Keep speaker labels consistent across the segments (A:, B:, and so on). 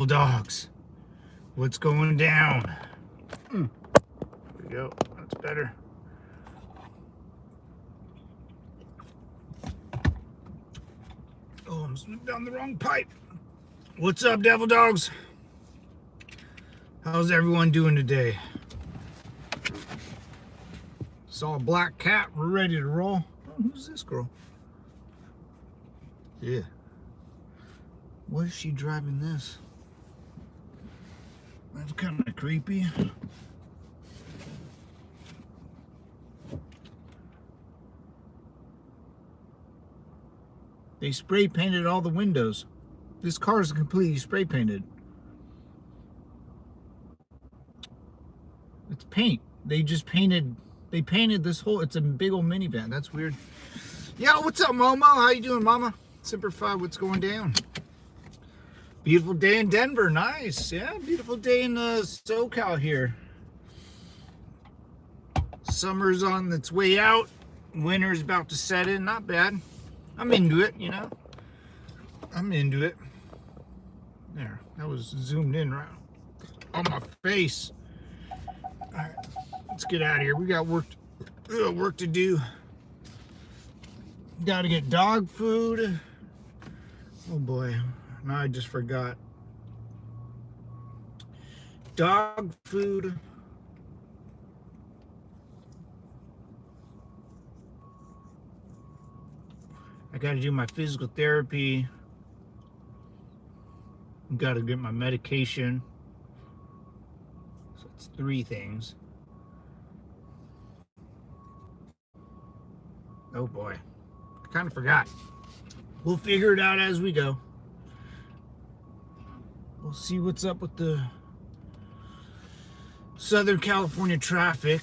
A: Dogs, what's going down? There we go. That's better. Oh, I'm swimming down the wrong pipe. What's up, devil dogs? How's everyone doing today? Saw a black cat. We're ready to roll. Oh, who's this girl? Yeah. What is she driving this? That's kind of creepy. They spray painted all the windows. This car is completely spray painted. It's paint. They painted this whole, it's a big old minivan. That's weird. Yo, what's up, Momo? How you doing, Mama? Semper Fi, what's going down? Beautiful day in Denver. Nice. Yeah, beautiful day in SoCal here. Summer's on its way out. Winter's about to set in. Not bad. I'm into it, you know. I'm into it. There. That was zoomed in right on my face. All right. Let's get out of here. We got work to do. Got to get dog food. Oh, boy. No, I just forgot. Dog food. I got to do my physical therapy. Got to get my medication. So it's 3 things. Oh boy. I kind of forgot. We'll figure it out as we go. We'll see what's up with the Southern California traffic.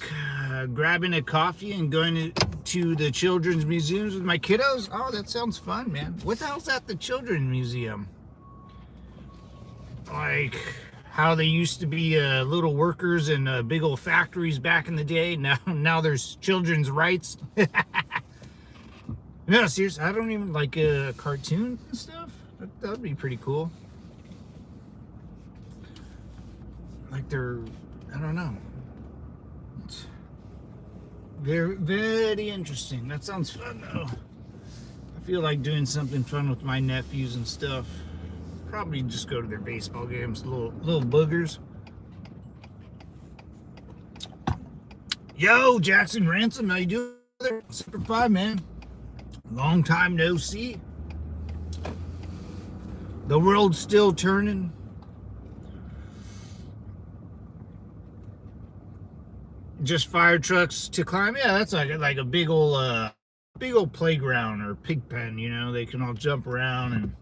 A: Grabbing a coffee and going to the children's museums with my kiddos. Oh, that sounds fun, man. What the hell's at the children's museum? Like how they used to be little workers in big old factories back in the day. Now there's children's rights. No, seriously, I don't even like cartoons and stuff. That'd be pretty cool. Like they're, I don't know. It's very, very interesting. That sounds fun though. I feel like doing something fun with my nephews and stuff. Probably just go to their baseball games, little boogers. Yo, Jackson Ransom, how you doing there? Semper Fi, man. Long time no see. The world's still turning. Just fire trucks to climb. Yeah, that's like a big old playground or pig pen. You know, they can all jump around and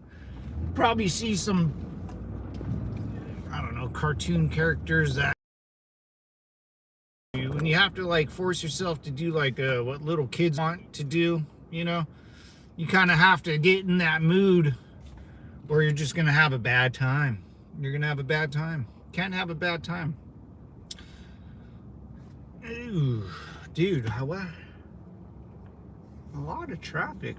A: probably see some, I don't know, cartoon characters that when you have to like force yourself to do like what little kids want to do. You know, you kind of have to get in that mood, or you're just gonna have a bad time. You're gonna have a bad time. Can't have a bad time. Ooh, dude, what? A lot of traffic.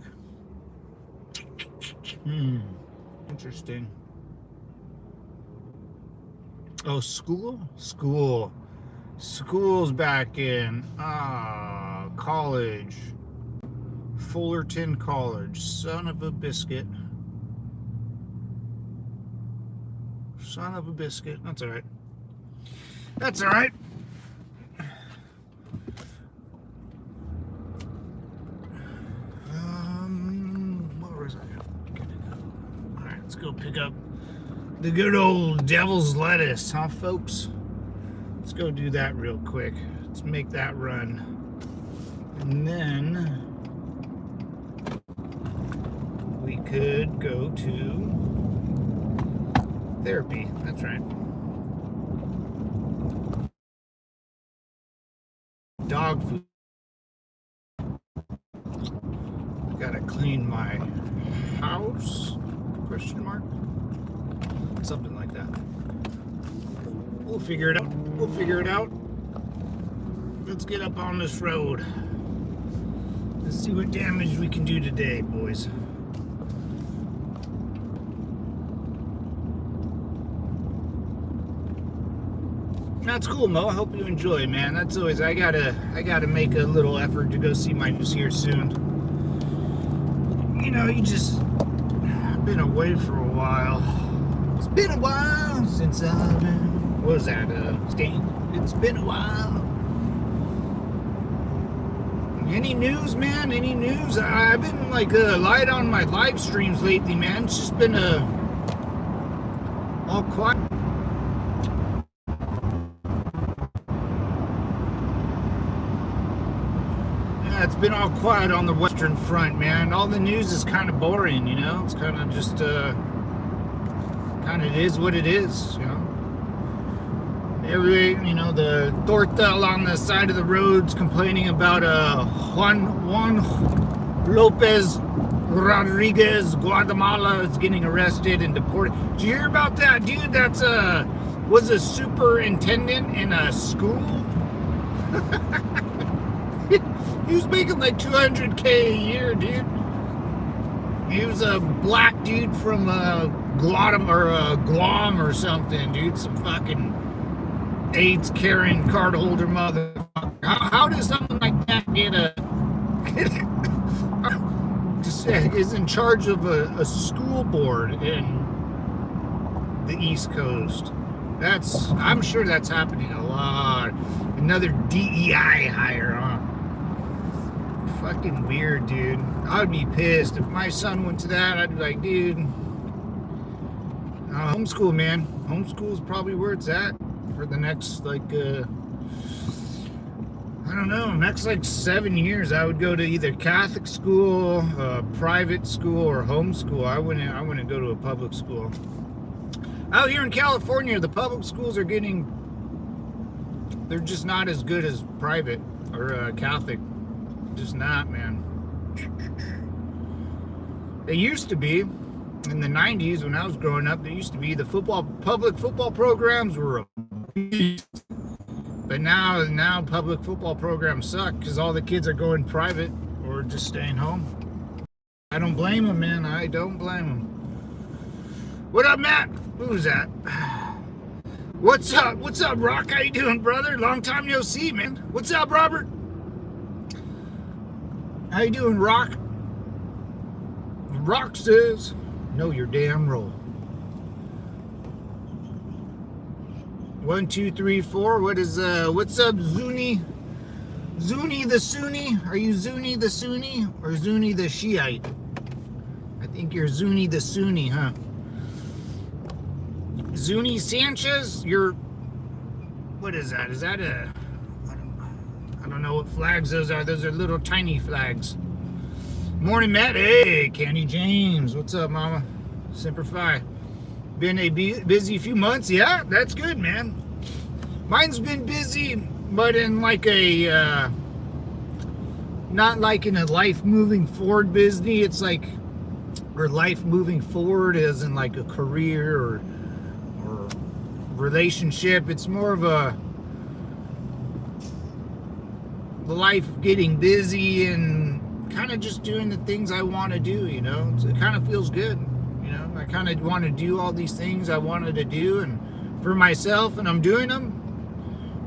A: Interesting. Oh, school's back in. College. Fullerton College. Son of a biscuit. Son of a biscuit. That's all right. That's all right. Where was I gonna go? All right, let's go pick up the good old devil's lettuce, huh, folks? Let's go do that real quick. Let's make that run. And then we could go to therapy. That's right. Dog food. Gotta clean my house? Question mark? Something like that. We'll figure it out. We'll figure it out. Let's get up on this road. Let's see what damage we can do today, boys. That's cool, Mo. I hope you enjoy, man. That's always I gotta make a little effort to go see my news here soon. You know, you just been away for a while. It's been a while since I've been. What was that, Sting? It's been a while. Any news, man? Any news? I've been like light on my live streams lately, man. It's just been all quiet. Yeah, it's been all quiet on the Western Front, man. All the news is kind of boring, you know. It's kind of just kind of is what it is, you know. You know, the torta along the side of the roads complaining about Juan Lopez Rodriguez, Guatemala, is getting arrested and deported. Did you hear about that dude? That's was a superintendent in a school. He was making like $200K a year, dude. He was a black dude from Guam or something, dude. Some fucking AIDS carrying card holder motherfucker. How does something like that is in charge of a school board in the East Coast? I'm sure that's happening a lot. Another DEI hire, huh? Fucking weird, dude. I'd be pissed if my son went to that. I'd be like, dude, homeschool, man. Homeschool is probably where it's at for the next, like, I don't know, next like 7 years. I would go to either Catholic school, private school, or homeschool. I wouldn't go to a public school. Out here in California, the public schools they're just not as good as private or Catholic. Just not, man. They used to be. In the 90s, when I was growing up, there used to be the public football programs were a beast. But now public football programs suck because all the kids are going private or just staying home. I don't blame them, man. I don't blame them. What up, Matt? Who's that? What's up? What's up, Rock? How you doing, brother? Long time no see, man. What's up, Robert? How you doing, Rock? Rock says, know your damn role. 1, 2, 3, 4. What's up, Zuni? Zuni the Sunni? Are you Zuni the Sunni or Zuni the Shiite? I think you're Zuni the Sunni, huh? Zuni Sanchez? What is that? Is that I don't know what flags those are. Those are little tiny flags. Morning, Matt. Hey, Candy James. What's up, mama? Semper Fi. Been a busy few months. Yeah, that's good, man. Mine's been busy, but in like a, not like in a life moving forward busy. It's like, or life moving forward as in like a career or relationship. It's more of a life getting busy and kind of just doing the things I want to do, you know. It kind of feels good, you know. I kind of want to do all these things I wanted to do and for myself, and I'm doing them,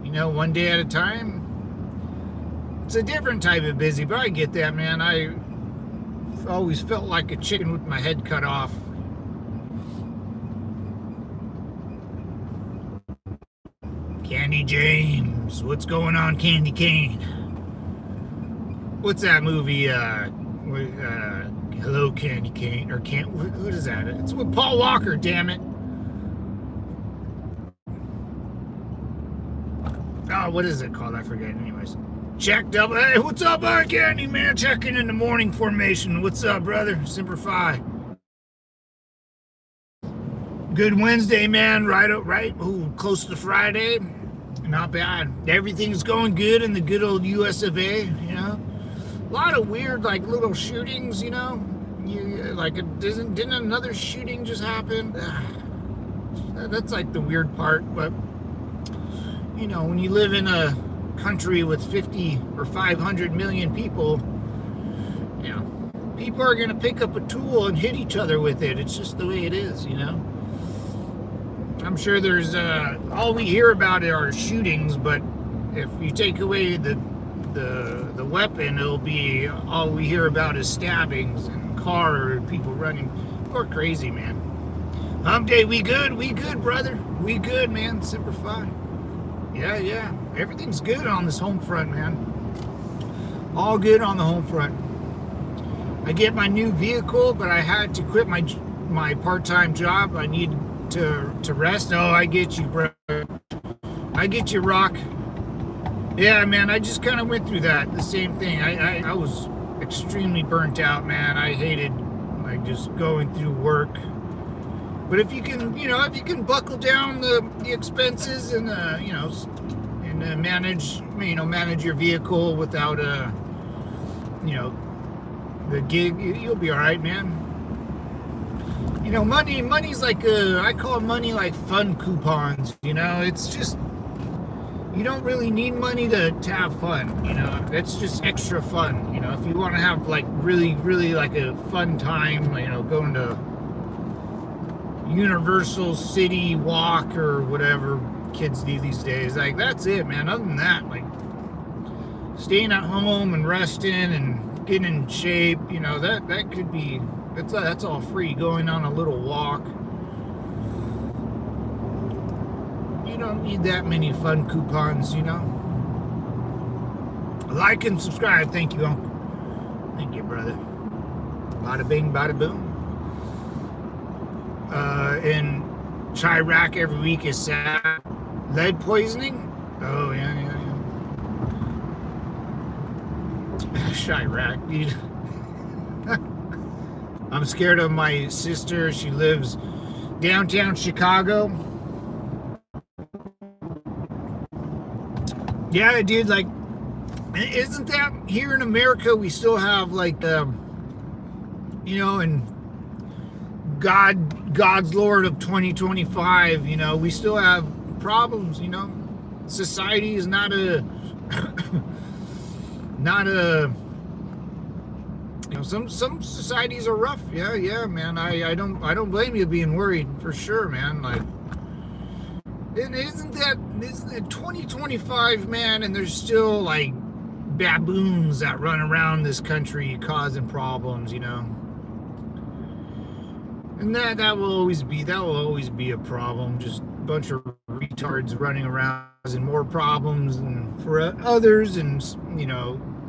A: you know, one day at a time. It's a different type of busy, but I get that, man. I always felt like a chicken with my head cut off. Candy James, what's going on, Candy Cane? What's that movie? Hello, Candy Cane, or what is that? It's with Paul Walker. Damn it! Oh, what is it called? I forget. Anyways, check double. Hey, what's up, Candy Man? Checking in the morning formation. What's up, brother? Semper Fi. Good Wednesday, man. Right. Ooh, close to Friday. Not bad. Everything's going good in the good old US of A. You know. A lot of weird, like, little shootings, you know? Didn't another shooting just happen? That's, like, the weird part, but, you know, when you live in a country with 50 or 500 million people, you know, people are going to pick up a tool and hit each other with it. It's just the way it is, you know? I'm sure there's all we hear about are shootings, but if you take away the weapon, it'll be all we hear about is stabbings and people running. We're crazy, man. Hump day, we good, brother. We good, man. Semper Fi. Yeah. Everything's good on this home front, man. All good on the home front. I get my new vehicle, but I had to quit my part-time job. I need to rest. Oh, I get you, bro. I get you, Rock. Yeah, man, I just kind of went through that. The same thing. I was extremely burnt out, man. I hated like just going through work. But if you can, if you can buckle down the expenses and manage your vehicle without the gig, you'll be all right, man. Money's like I call money like fun coupons. It's just, you don't really need money to have fun. It's just extra fun. If you want to have like really, really like a fun time, going to Universal City Walk or whatever kids do these days, like that's it, man. Other than that, like staying at home and resting and getting in shape, that could be, that's all free. Going on a little walk, you don't need that many fun coupons. Like and subscribe. Thank you, Uncle. Thank you, brother. Bada bing, bada boom. In Chirac every week is sad. Lead poisoning? Oh, yeah. Chirac, dude. I'm scared of my sister. She lives downtown Chicago. Yeah, dude, like, isn't that here in America we still have like, and God's Lord of 2025, we still have problems, Society is not a some societies are rough. Yeah, man. I don't blame you being worried, for sure, man. Like, isn't it 2025, man, and there's still like baboons that run around this country causing problems, And that will always be a problem. Just a bunch of retards running around causing more problems and for others, and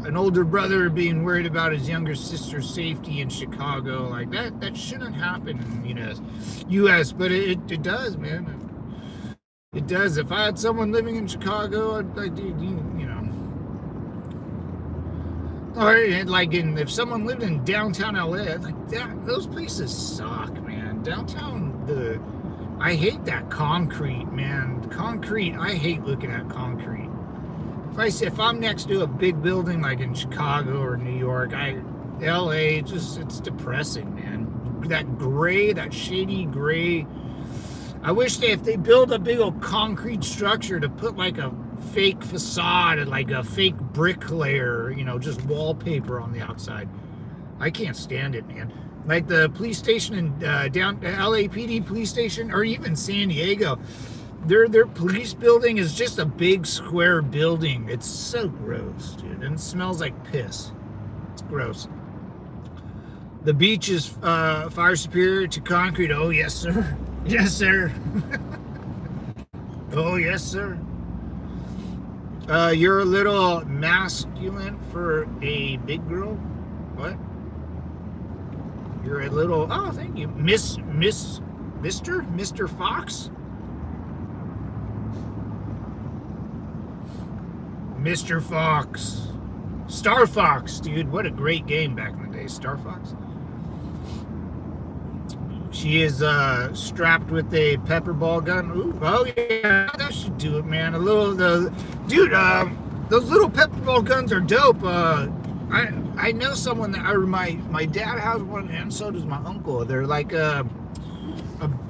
A: an older brother being worried about his younger sister's safety in Chicago. Like that shouldn't happen in U.S. But it does, man. It does. If I had someone living in Chicago, I'd or like if someone lived in downtown LA, like that, those places suck, man. Downtown, I hate that concrete, man. Concrete, I hate looking at concrete. If I'm next to a big building like in Chicago or New York, LA, it's depressing, man. That shady gray. I wish if they build a big old concrete structure to put like a fake facade and like a fake brick layer, just wallpaper on the outside. I can't stand it, man. Like the police station in down LAPD police station, or even San Diego, their police building is just a big square building. It's so gross, dude, and it smells like piss. It's gross. The beach is far superior to concrete. Oh yes, sir. Yes, sir. Oh yes, sir. You're a little masculine for a big girl. What? You're a little. Oh, thank you, Mr. Fox. Mr. Fox. Star Fox, dude. What a great game back in the day. Star Fox. She is strapped with a pepper ball gun. Ooh, oh yeah, that should do it, man. Those little pepper ball guns are dope. I know someone that my dad has one, and so does my uncle. They're like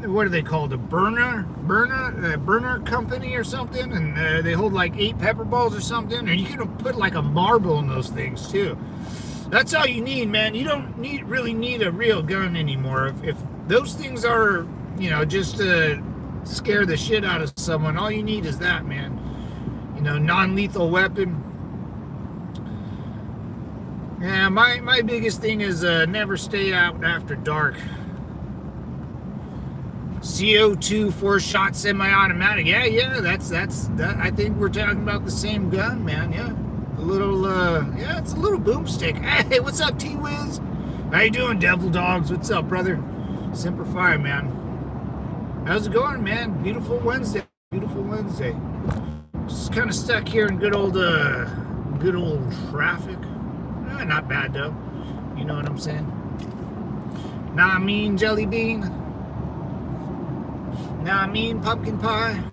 A: what are they called? A burner company or something, and they hold like 8 pepper balls or something, and you can put like a marble in those things too. That's all you need, man. You don't really need a real gun anymore. If those things are, just scare the shit out of someone. All you need is that, man. You know, non-lethal weapon. Yeah, my biggest thing is never stay out after dark. CO2 4-shot semi-automatic. Yeah, that's that. I think we're talking about the same gun, man. Yeah, a little yeah, it's a little boomstick. Hey, what's up, T-Wiz? How you doing, Devil Dogs? What's up, brother? Semper Fi, man. How's it going, man? Beautiful Wednesday. Beautiful Wednesday. Just kind of stuck here in good old traffic. Not bad though. You know what I'm saying? Nah, I mean jelly bean. Nah, I mean pumpkin pie.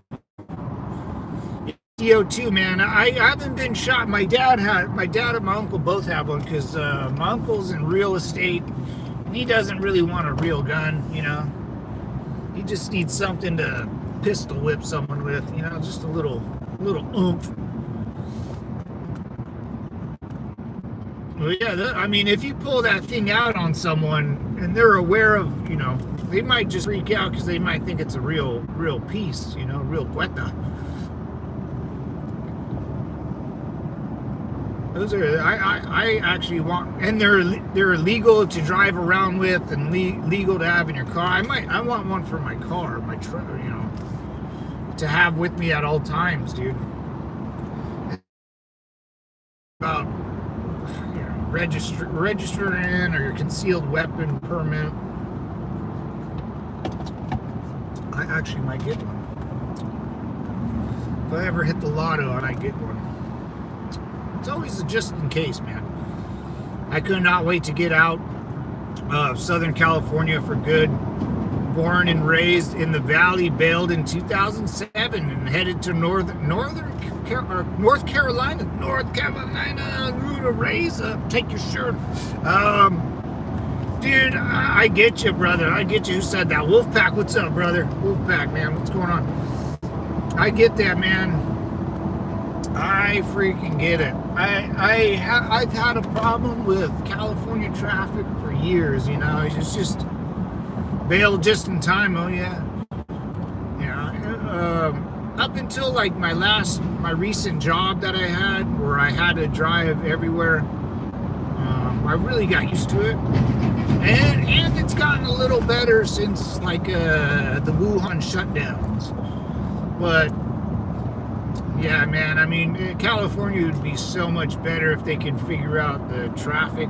A: CO2, man. I haven't been shot. My dad and my uncle both have one because my uncle's in real estate. And he doesn't really want a real gun, you know. He just needs something to pistol whip someone with, you know, just a little oomph. Well, yeah, I mean, if you pull that thing out on someone and they're aware of, you know, they might just freak out because they might think it's a real piece, you know, real cueta. Those are, I actually want, and they're illegal to drive around with and legal to have in your car. I want one for my car, my truck, you know, to have with me at all times, dude. About register in or your concealed weapon permit. I actually might get one. If I ever hit the lotto, I might get one. It's always a just in case, man. I could not wait to get out of Southern California for good. Born and raised in the Valley, bailed in 2007 and headed to North Carolina to raise up. Take your shirt. Dude, I get you, brother. I get you. Who said that? Wolfpack, what's up, brother? Wolfpack, man, what's going on? I get that, man. I freaking get it. I've had a problem with California traffic for years, you know. It's just bailed just in time. Oh yeah. Up until like my recent job that I had, where I had to drive everywhere, I really got used to it, and it's gotten a little better since like the Wuhan shutdowns. But yeah, man, I mean, California would be so much better if they could figure out the traffic,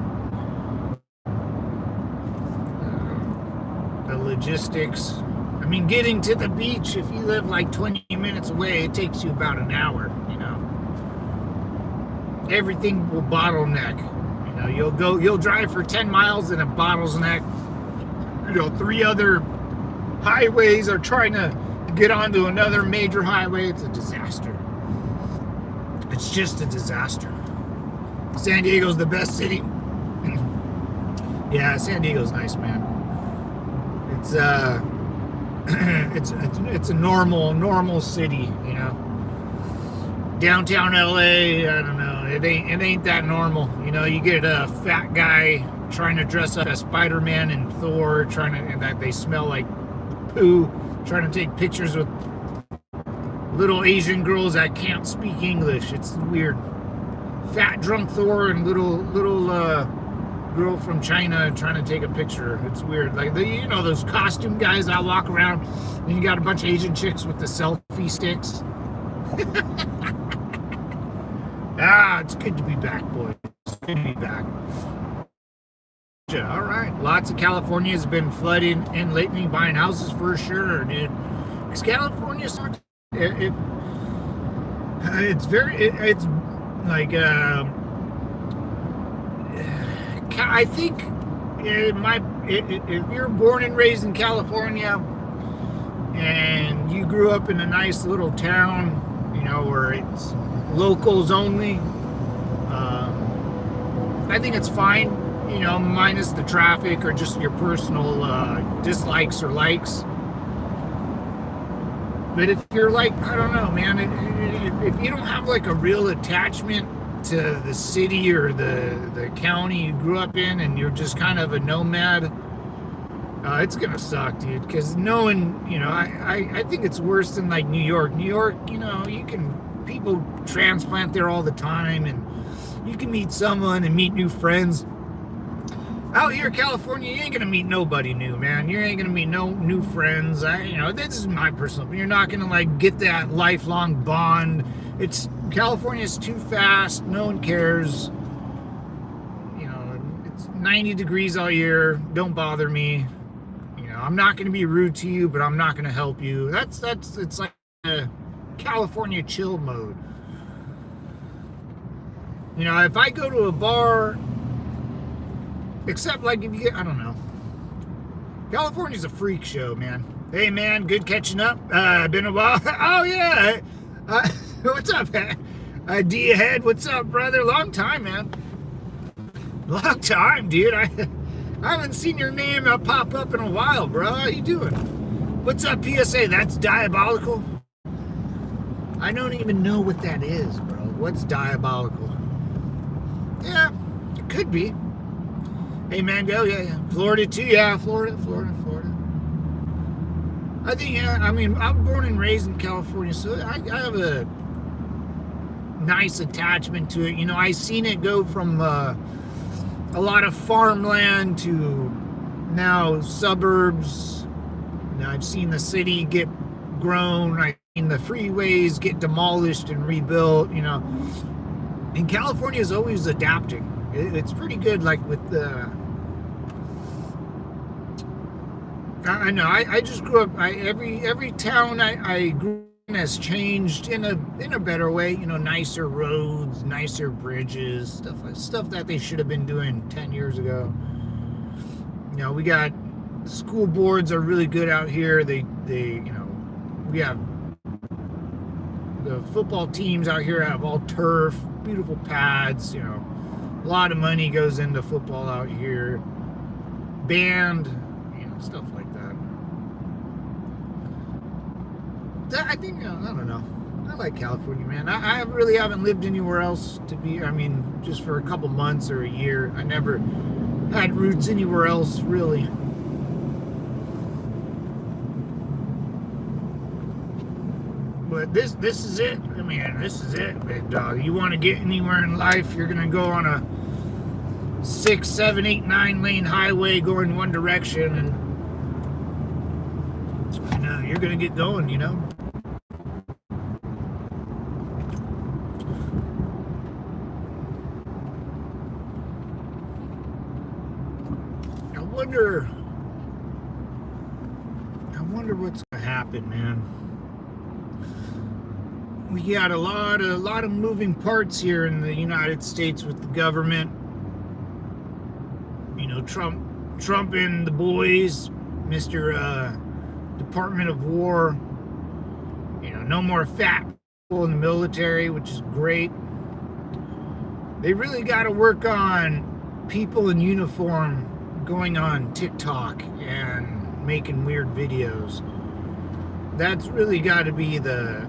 A: the logistics. I mean, getting to the beach, if you live like 20 minutes away, it takes you about an hour, you know. Everything will bottleneck. You know, you'll drive for 10 miles and it bottleneck. You know, 3 other highways are trying to get onto another major highway. It's a disaster. It's just a disaster. San Diego's the best city. Yeah, San Diego's nice, man. It's a normal city, you know. Downtown LA, I don't know. It ain't that normal. You know, you get a fat guy trying to dress up as Spider-Man and Thor, and that they smell like poo, trying to take pictures with little Asian girls that can't speak English. It's weird. Fat drunk Thor and little girl from China trying to take a picture. It's weird. Like you know those costume guys that walk around, and you got a bunch of Asian chicks with the selfie sticks. It's good to be back, boys. It's good to be back. All right. Lots of California has been flooding in lately, buying houses for sure, dude. Because California's not. It's like I think if you're born and raised in California and you grew up in a nice little town, you know, where it's locals only, I think it's fine, you know, minus the traffic or just your personal dislikes or likes. But if you're like, I don't know, man, if you don't have like a real attachment to the city or the county you grew up in, and you're just kind of a nomad, It's gonna suck, dude. Because knowing, I think it's worse than like New York. New York, people transplant there all the time, and you can meet someone and meet new friends. Out here, California, you ain't gonna meet nobody new, man. You ain't gonna meet no new friends. This is my personal opinion. You're not gonna like get that lifelong bond. California's too fast. No one cares. It's 90 degrees all year. Don't bother me. I'm not gonna be rude to you, but I'm not gonna help you. It's like a California chill mode. If I go to a bar, except like if you get, I don't know. California's a freak show, man. Hey, man, good catching up. Been a while. Oh, yeah. What's up, D ahead? What's up, brother? Long time, man. Long time, dude. I haven't seen your name pop up in a while, bro. How you doing? What's up, PSA? That's diabolical? I don't even know what that is, bro. What's diabolical? Yeah, it could be. Hey, man, go, yeah. Florida, too, yeah. Florida. I think, I'm born and raised in California, so I have a nice attachment to it. I seen it go from a lot of farmland to now suburbs. I've seen the city get grown. I've seen the freeways get demolished and rebuilt, And California is always adapting. It's pretty good, like with the... I know. I just grew up. Every town I grew in has changed in a better way. Nicer roads, nicer bridges, stuff that they should have been doing 10 years ago. We got school boards are really good out here. We have the football teams out here have all turf, beautiful pads. A lot of money goes into football out here. Band, stuff like that. I think, I don't know. I like California, man. I really haven't lived anywhere else just for a couple months or a year. I never had roots anywhere else, really. But this is it. This is it, big dog. You want to get anywhere in life, you're going to go on a 6, 7, 8, 9 lane highway going one direction, and you're gonna get going. I wonder what's gonna happen, man. We got a lot of moving parts here in the United States with the government. Trump and the boys, Mr. Department of War. No more fat people in the military, which is great. They really got to work on people in uniform going on TikTok and making weird videos. That's really got to be the...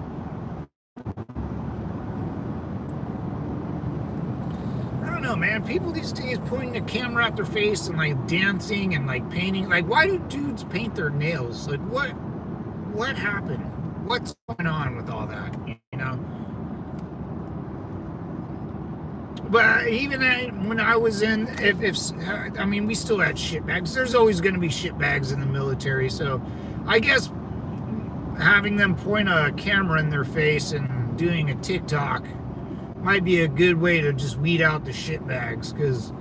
A: man, people these days pointing a camera at their face and like dancing and like painting. Like, why do dudes paint their nails? Like, what happened? What's going on with all that? But even when I was in, we still had shitbags. There's always going to be shitbags in the military. So I guess having them point a camera in their face and doing a TikTok might be a good way to just weed out the shitbags, because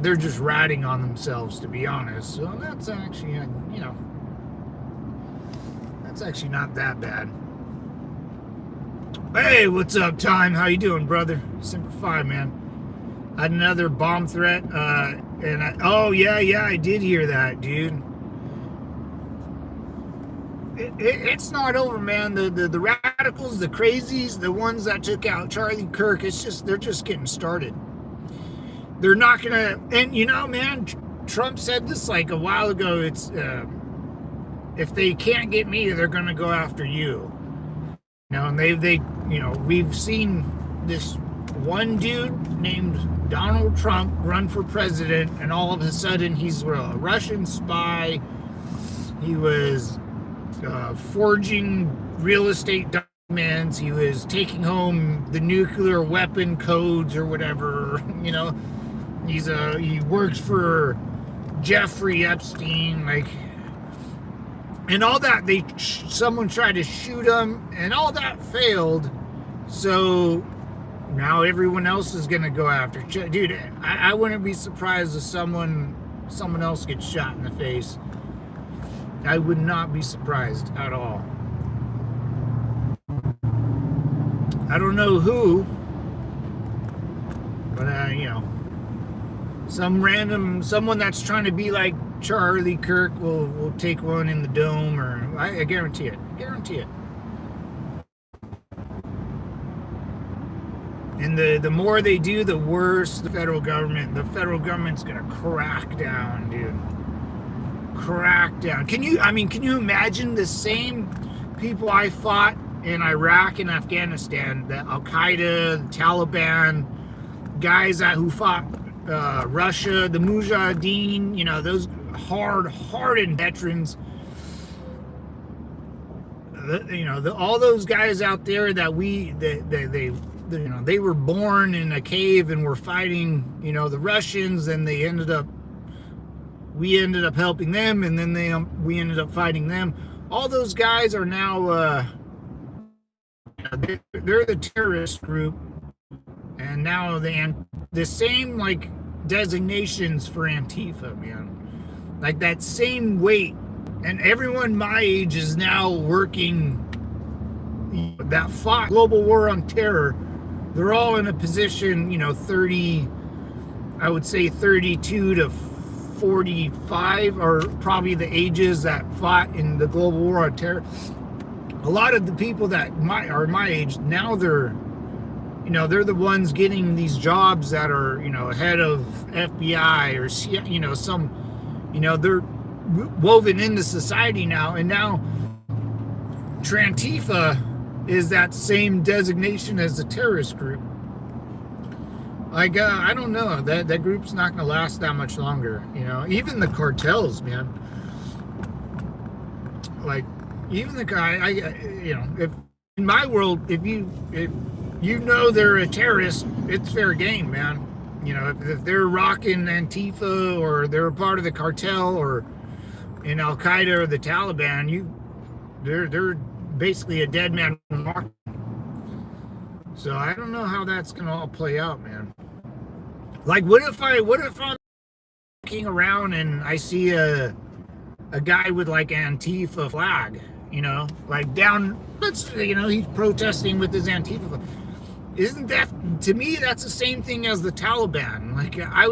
A: they're just ratting on themselves, to be honest. So that's actually that's actually not that bad. Hey, what's up, Time? How you doing, brother? Semper Fi, man. I had another bomb threat, oh yeah, I did hear that, dude. It's not over, man. The radicals, the crazies, the ones that took out Charlie Kirk, they're just getting started. They're not gonna, and man, Trump said this like a while ago. It's if they can't get me, they're gonna go after you. And we've seen this one dude named Donald Trump run for president, and all of a sudden he's a Russian spy. He was forging real estate documents. He was taking home the nuclear weapon codes or whatever. You know, he works for Jeffrey Epstein, like, and all that. Someone tried to shoot him, and all that failed. So now everyone else is gonna go after. Dude, I wouldn't be surprised if someone else gets shot in the face. I would not be surprised at all. I don't know who, but you know, someone that's trying to be like Charlie Kirk will take one in the dome, or I guarantee it. And the more they do, the worse the federal government's gonna crack down, dude. Crack down. Can you imagine the same people I fought in Iraq and Afghanistan, the Al-Qaeda, the Taliban, guys who fought Russia, the Mujahideen, you know, those hardened veterans, all those guys out there that they were born in a cave and were fighting, you know, the Russians, and we ended up helping them, and then we ended up fighting them. All those guys are now they're the terrorist group, and now the same like designations for Antifa, man, like that same weight, and everyone my age is now working that fought global war on terror. They're all in a position, you know, 32 to 45 are probably the ages that fought in the global war on terror. A lot of the people that are my age now, they're the ones getting these jobs that are, you know, head of FBI or, you know, they're woven into society now. And now Trantifa is that same designation as the terrorist group. Like, I don't know, that group's not going to last that much longer, you know. Even the cartels, man. Like, even the guy, you know, if in my world, if you know they're a terrorist, it's fair game, man. You know, if they're rocking Antifa, or they're a part of the cartel, or in Al Qaeda or the Taliban, they're basically a dead man walking. So I don't know how that's gonna all play out, man. Like, what if I'm walking around and I see a guy with like Antifa flag, you know, like he's protesting with his Antifa flag. Isn't that, to me, that's the same thing as the Taliban? Like, I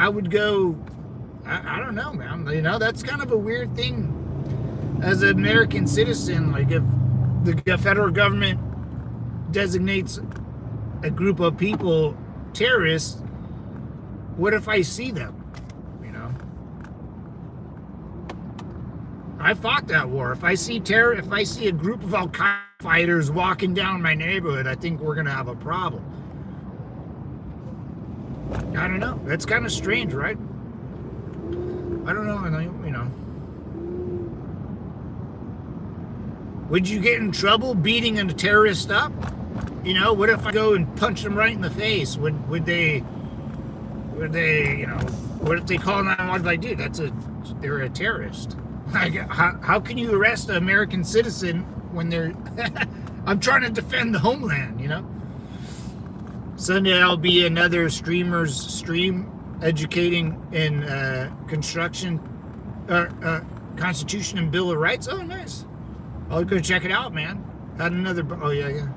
A: would go, I don't know, man. You know, that's kind of a weird thing as an American citizen. Like, if the federal government designates a group of people terrorists, what if I see them? You know, I fought that war. If I see a group of Al Qaeda fighters walking down my neighborhood, I think we're gonna have a problem. I don't know. That's kind of strange, right? I don't know. You know, would you get in trouble beating a terrorist up? You know, what if I go and punch them right in the face? Would they, you know, what if they call 911? Like, dude, they're a terrorist. Like, how can you arrest an American citizen when they're, I'm trying to defend the homeland, you know? Sunday I'll be another streamer's stream educating in Constitution and Bill of Rights. Oh, nice. I'll go check it out, man. Had another, oh yeah.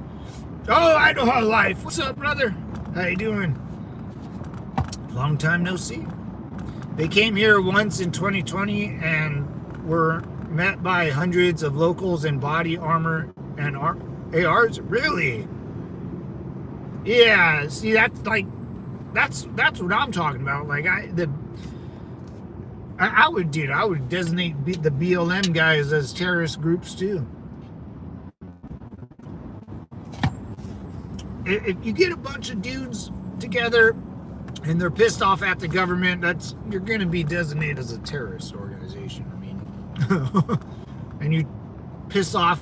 A: Oh, Idaho Life. What's up, brother? How you doing? Long time no see. They came here once in 2020 and were met by hundreds of locals in body armor and ARs. Really? Yeah. See, that's what I'm talking about. Like, I would designate the BLM guys as terrorist groups too. If you get a bunch of dudes together and they're pissed off at the government, you're going to be designated as a terrorist organization. I mean, and you piss off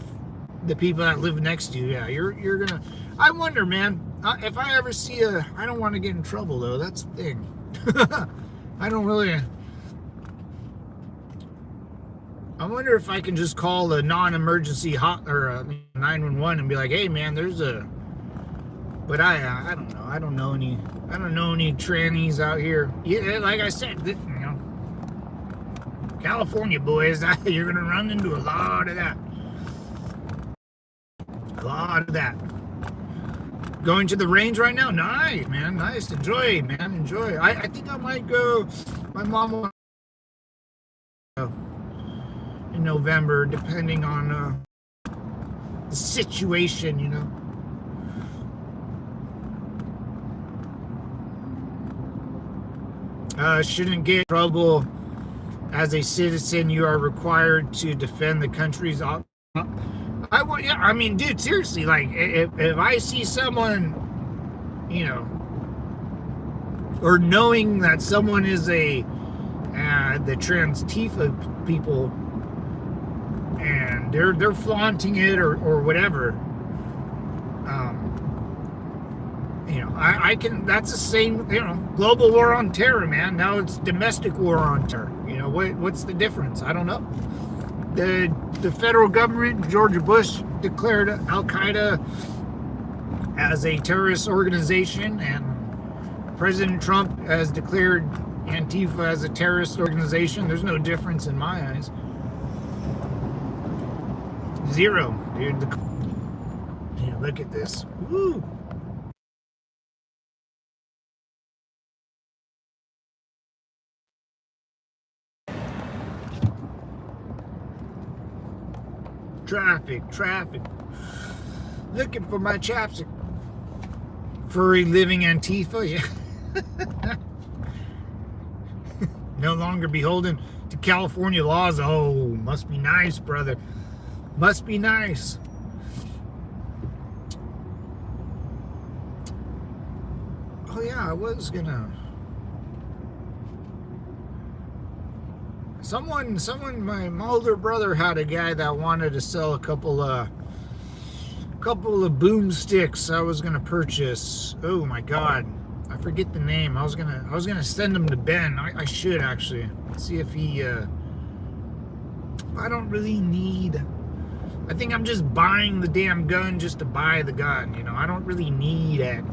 A: the people that live next to you. Yeah, you're gonna. I wonder, man, if I ever see I don't want to get in trouble though. That's the thing. I don't really. I wonder if I can just call a non-emergency hot or 911 and be like, "Hey, man, there's a." But I don't know. I don't know any trannies out here. Yeah, like I said, you know, California boys, you're gonna run into a lot of that. A lot of that. Going to the range right now? Nice, man. Nice. Enjoy, man. Enjoy. I think I might go. My mom will go in November, depending on the situation, you know. Shouldn't get in trouble. As a citizen, you are required to defend the country's. I mean, dude, seriously, like, if I see someone, you know, or knowing that someone is the trans Tifa people, and they're flaunting it or whatever, you know, I can. That's the same, you know, global war on terror, man. Now it's domestic war on terror. You know, what's the difference? I don't know. The federal government, George Bush, declared Al-Qaeda as a terrorist organization, and President Trump has declared Antifa as a terrorist organization. There's no difference in my eyes. Zero, dude. Yeah, look at this. Woo! Traffic. Looking for my chapstick. Furry living Antifa, yeah. No longer beholden to California laws. Oh, must be nice, brother. Must be nice. Oh yeah, I was gonna. Someone, my older brother had a guy that wanted to sell a couple of boomsticks I was gonna purchase. Oh my God, I forget the name. I was gonna send them to Ben. I should actually see if he. I don't really need. I think I'm just buying the damn gun just to buy the gun. You know, I don't really need it.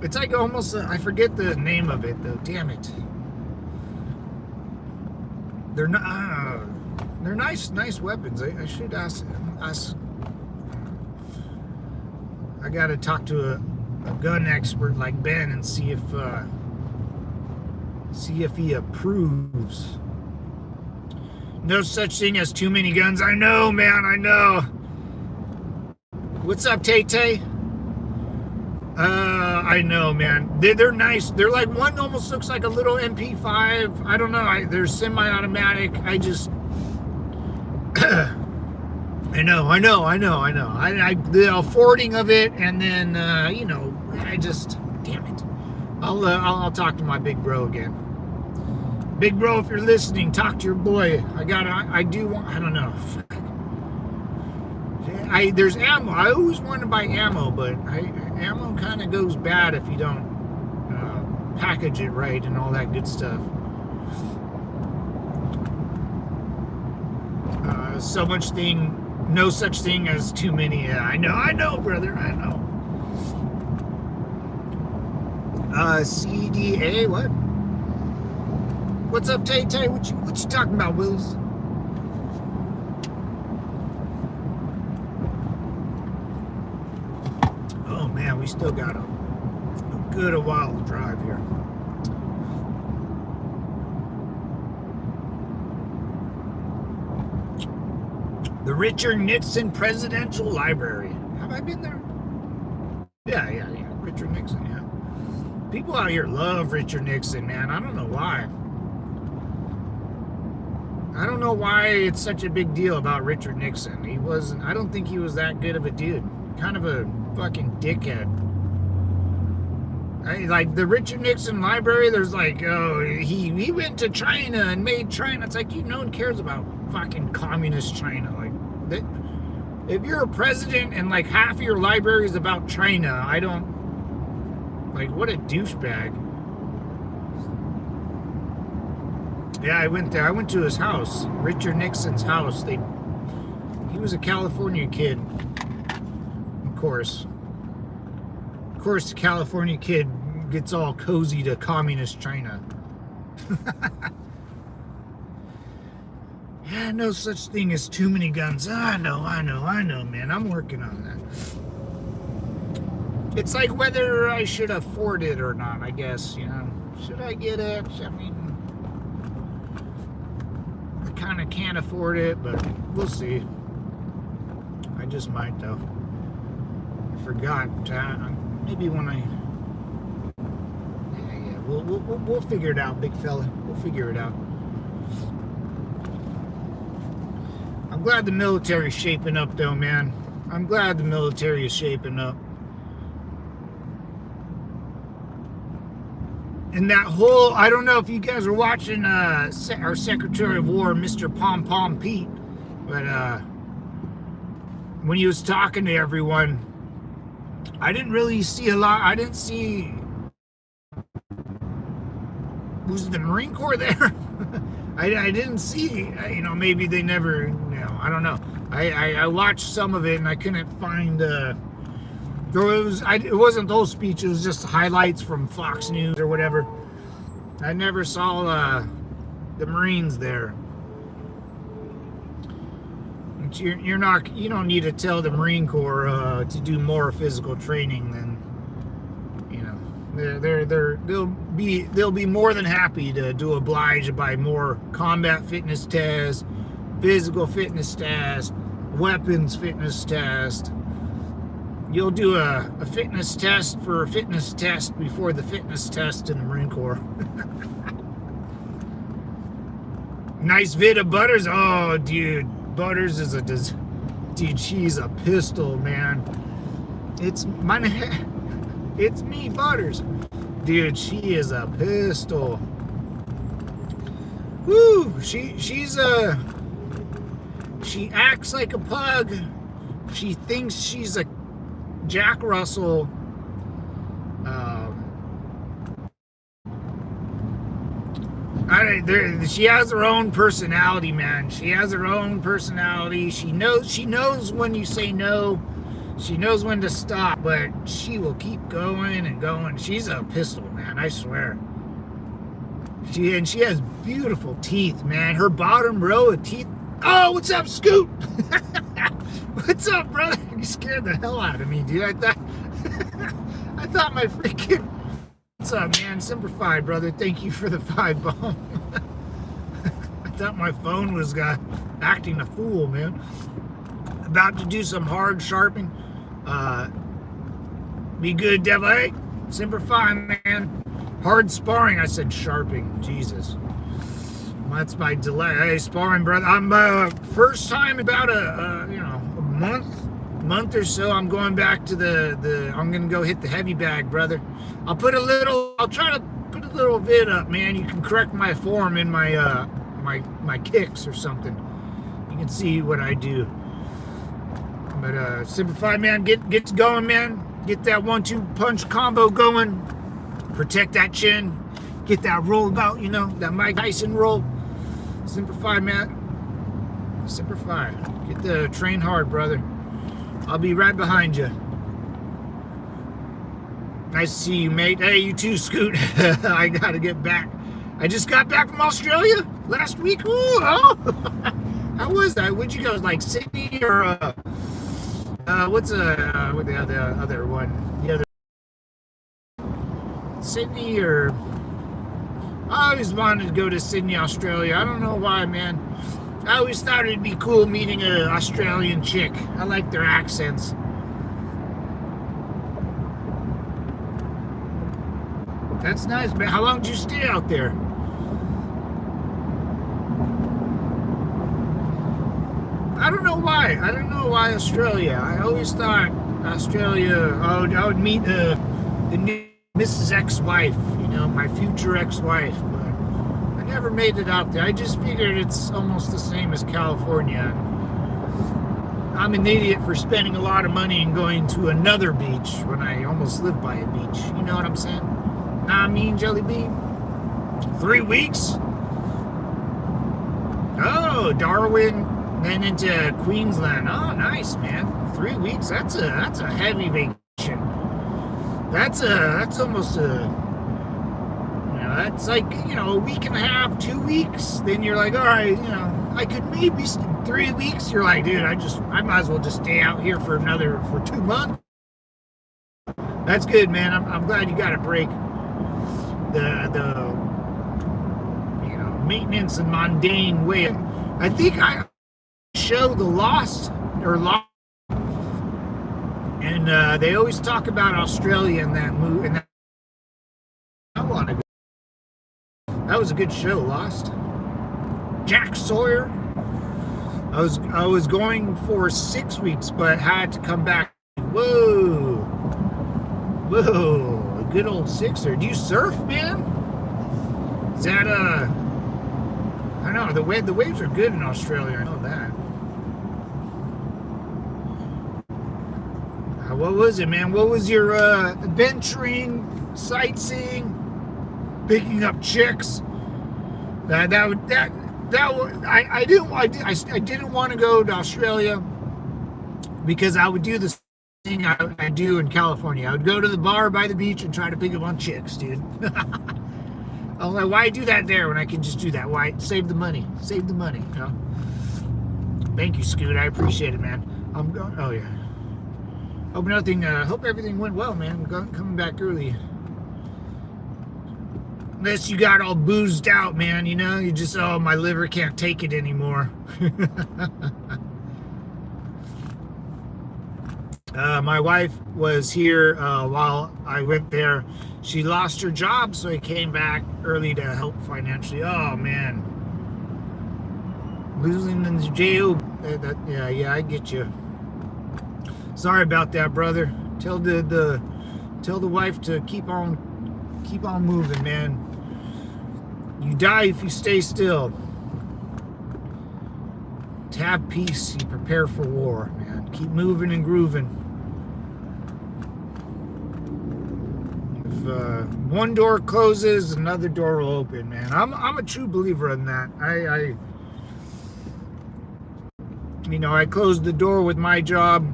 A: It's like almost. I forget the name of it though. Damn it. They're not. They're nice weapons. I should ask. I gotta talk to a gun expert like Ben and see if he approves. No such thing as too many guns. I know, man. I know. What's up, Tay-Tay? I know, man. They're nice. They're like, one almost looks like a little MP5. I don't know. They're semi-automatic. I just... I know. The affording of it, and then, you know, I just... Damn it. I'll talk to my big bro again. Big bro, if you're listening, talk to your boy. I don't know. There's ammo. I always want to buy ammo, but ammo kind of goes bad if you don't package it right and all that good stuff. No such thing as too many. I know, brother. I know. CDA, what? What's up, Tay-Tay? What you talking about, Wills? Oh man, we still got a while to drive here. The Richard Nixon Presidential Library. Have I been there? Yeah. Richard Nixon, yeah. People out here love Richard Nixon, man. I don't know why. I don't know why it's such a big deal about Richard Nixon. I don't think he was that good of a dude. Kind of a fucking dickhead. Like the Richard Nixon Library, there's like, oh, he went to China and made China. It's like, no one cares about fucking communist China. Like, that, if you're a president and like half of your library is about China, I don't, like, what a douchebag. Yeah, I went there. I went to his house, Richard Nixon's house. He was a California kid, of course. Of course, the California kid gets all cozy to communist China. Yeah, no such thing as too many guns. I know, man. I'm working on that. It's like whether I should afford it or not, I guess, Should I get it? I mean, I kind of can't afford it, but we'll see. I just might, though. I forgot. Maybe when we'll figure it out, big fella. We'll figure it out. I'm glad the military's shaping up, though, man. I'm glad the military is shaping up. And that whole, I don't know if you guys are watching our Secretary of War, Mr. Pom Pom Pete, but when he was talking to everyone, I didn't really see a lot. I didn't see, was the Marine Corps there? I didn't see, maybe they never, I don't know. I watched some of it and I couldn't find, it wasn't the whole speech, it was just highlights from Fox News or whatever. I never saw the Marines there. You don't need to tell the Marine Corps to do more physical training than, they'll be more than happy to oblige by more combat fitness tests, physical fitness tests, weapons fitness test. You'll do a fitness test for a fitness test before the fitness test in the Marine Corps. Nice vid of Butters. Oh, dude. Butters is dude, she's a pistol, man. It's me, Butters. Dude, she is a pistol. Woo! She acts like a pug. She thinks she's a Jack Russell. She has her own personality, man. She has her own personality. She knows when you say no. She knows when to stop, but she will keep going and going. She's a pistol, man, I swear. She has beautiful teeth, man. Her bottom row of teeth. Oh, what's up, Scoot? What's up, brother? You scared the hell out of me, dude. I thought my freaking... What's up, man? Simplified, brother. Thank you for the 5 bomb. I thought my phone was acting a fool, man. About to do some hard sharpening. Be good, devil. Hey, Simplify, man. Hard sparring. I said sharpening. Jesus. That's my delay. Hey, sparring, brother. I'm first time about a month or so. I'm going back to I'm gonna go hit the heavy bag, brother. I'll try to put a little vid up, man. You can correct my form in my my kicks or something. You can see what I do. But Simplify, man, get going, man. Get that 1-2 punch combo going. Protect that chin. Get that roll about, that Mike Tyson roll. Simplify, man. Simplify. Get the train hard, brother. I'll be right behind you. Nice to see you, mate. Hey, you too, Scoot. I gotta get back. I just got back from Australia last week. Ooh, oh. How was that? Where'd you go? Like Sydney or what's the other one? The other Sydney or I always wanted to go to Sydney, Australia. I don't know why, man. I always thought it'd be cool meeting an Australian chick. I like their accents. That's nice, man. How long did you stay out there? I don't know why. I don't know why Australia. I always thought Australia, I would meet the Mrs. Ex-Wife, you know, my future ex-wife, but I never made it out there. I just figured it's almost the same as California. I'm an idiot for spending a lot of money and going to another beach when I almost live by a beach. You know what I'm saying? Nah, I mean, Jelly Bean. 3 weeks? Oh, Darwin, then into Queensland. Oh, nice, man. 3 weeks. That's a heavy vacation. That's almost that's like, a week and a half, 2 weeks. Then you're like, all right, I could maybe 3 weeks. You're like, dude, I might as well just stay out here for 2 months. That's good, man. I'm glad you got a break. The maintenance and mundane way. I think I show The Lost and they always talk about Australia in that movie. And I want to go. That was a good show, Lost. Jack Sawyer. I was going for 6 weeks, but had to come back. Whoa, a good old sixer. Do you surf, man? Is that I don't know. The waves are good in Australia. I know that. What was it, man? What was your adventuring, sightseeing, picking up chicks? I didn't want to go to Australia because I would do the thing I do in California. I would go to the bar by the beach and try to pick up on chicks, dude. I was like, why do that there when I can just do that? Why save the money? Save the money, you know? Thank you, Scoot. I appreciate it, man. I'm going. Oh yeah. Hope everything went well, man. I'm coming back early. Unless you got all boozed out, man. You just, my liver can't take it anymore. My wife was here while I went there. She lost her job, so I came back early to help financially. Oh, man. Losing in the jail. Yeah, I get you. Sorry about that, brother. Tell the wife to keep on moving, man. You die if you stay still. To have peace, you prepare for war, man. Keep moving and grooving. If one door closes, another door will open, man. I'm a true believer in that. I closed the door with my job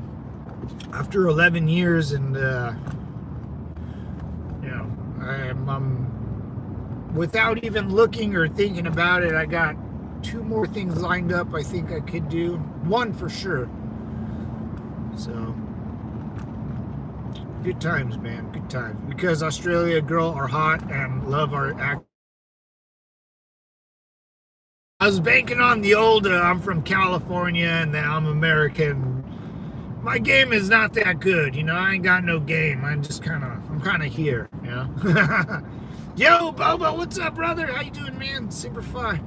A: after 11 years, and I'm without even looking or thinking about it, I got 2 more things lined up I think I could do. 1 for sure. So good times, man. Good times. Because Australia girl are hot and love our act. I was banking on the old I'm from California and that I'm American. My game is not that good, I ain't got no game. I'm kind of here, Yo, Bobo, what's up, brother? How you doing, man? Super fly.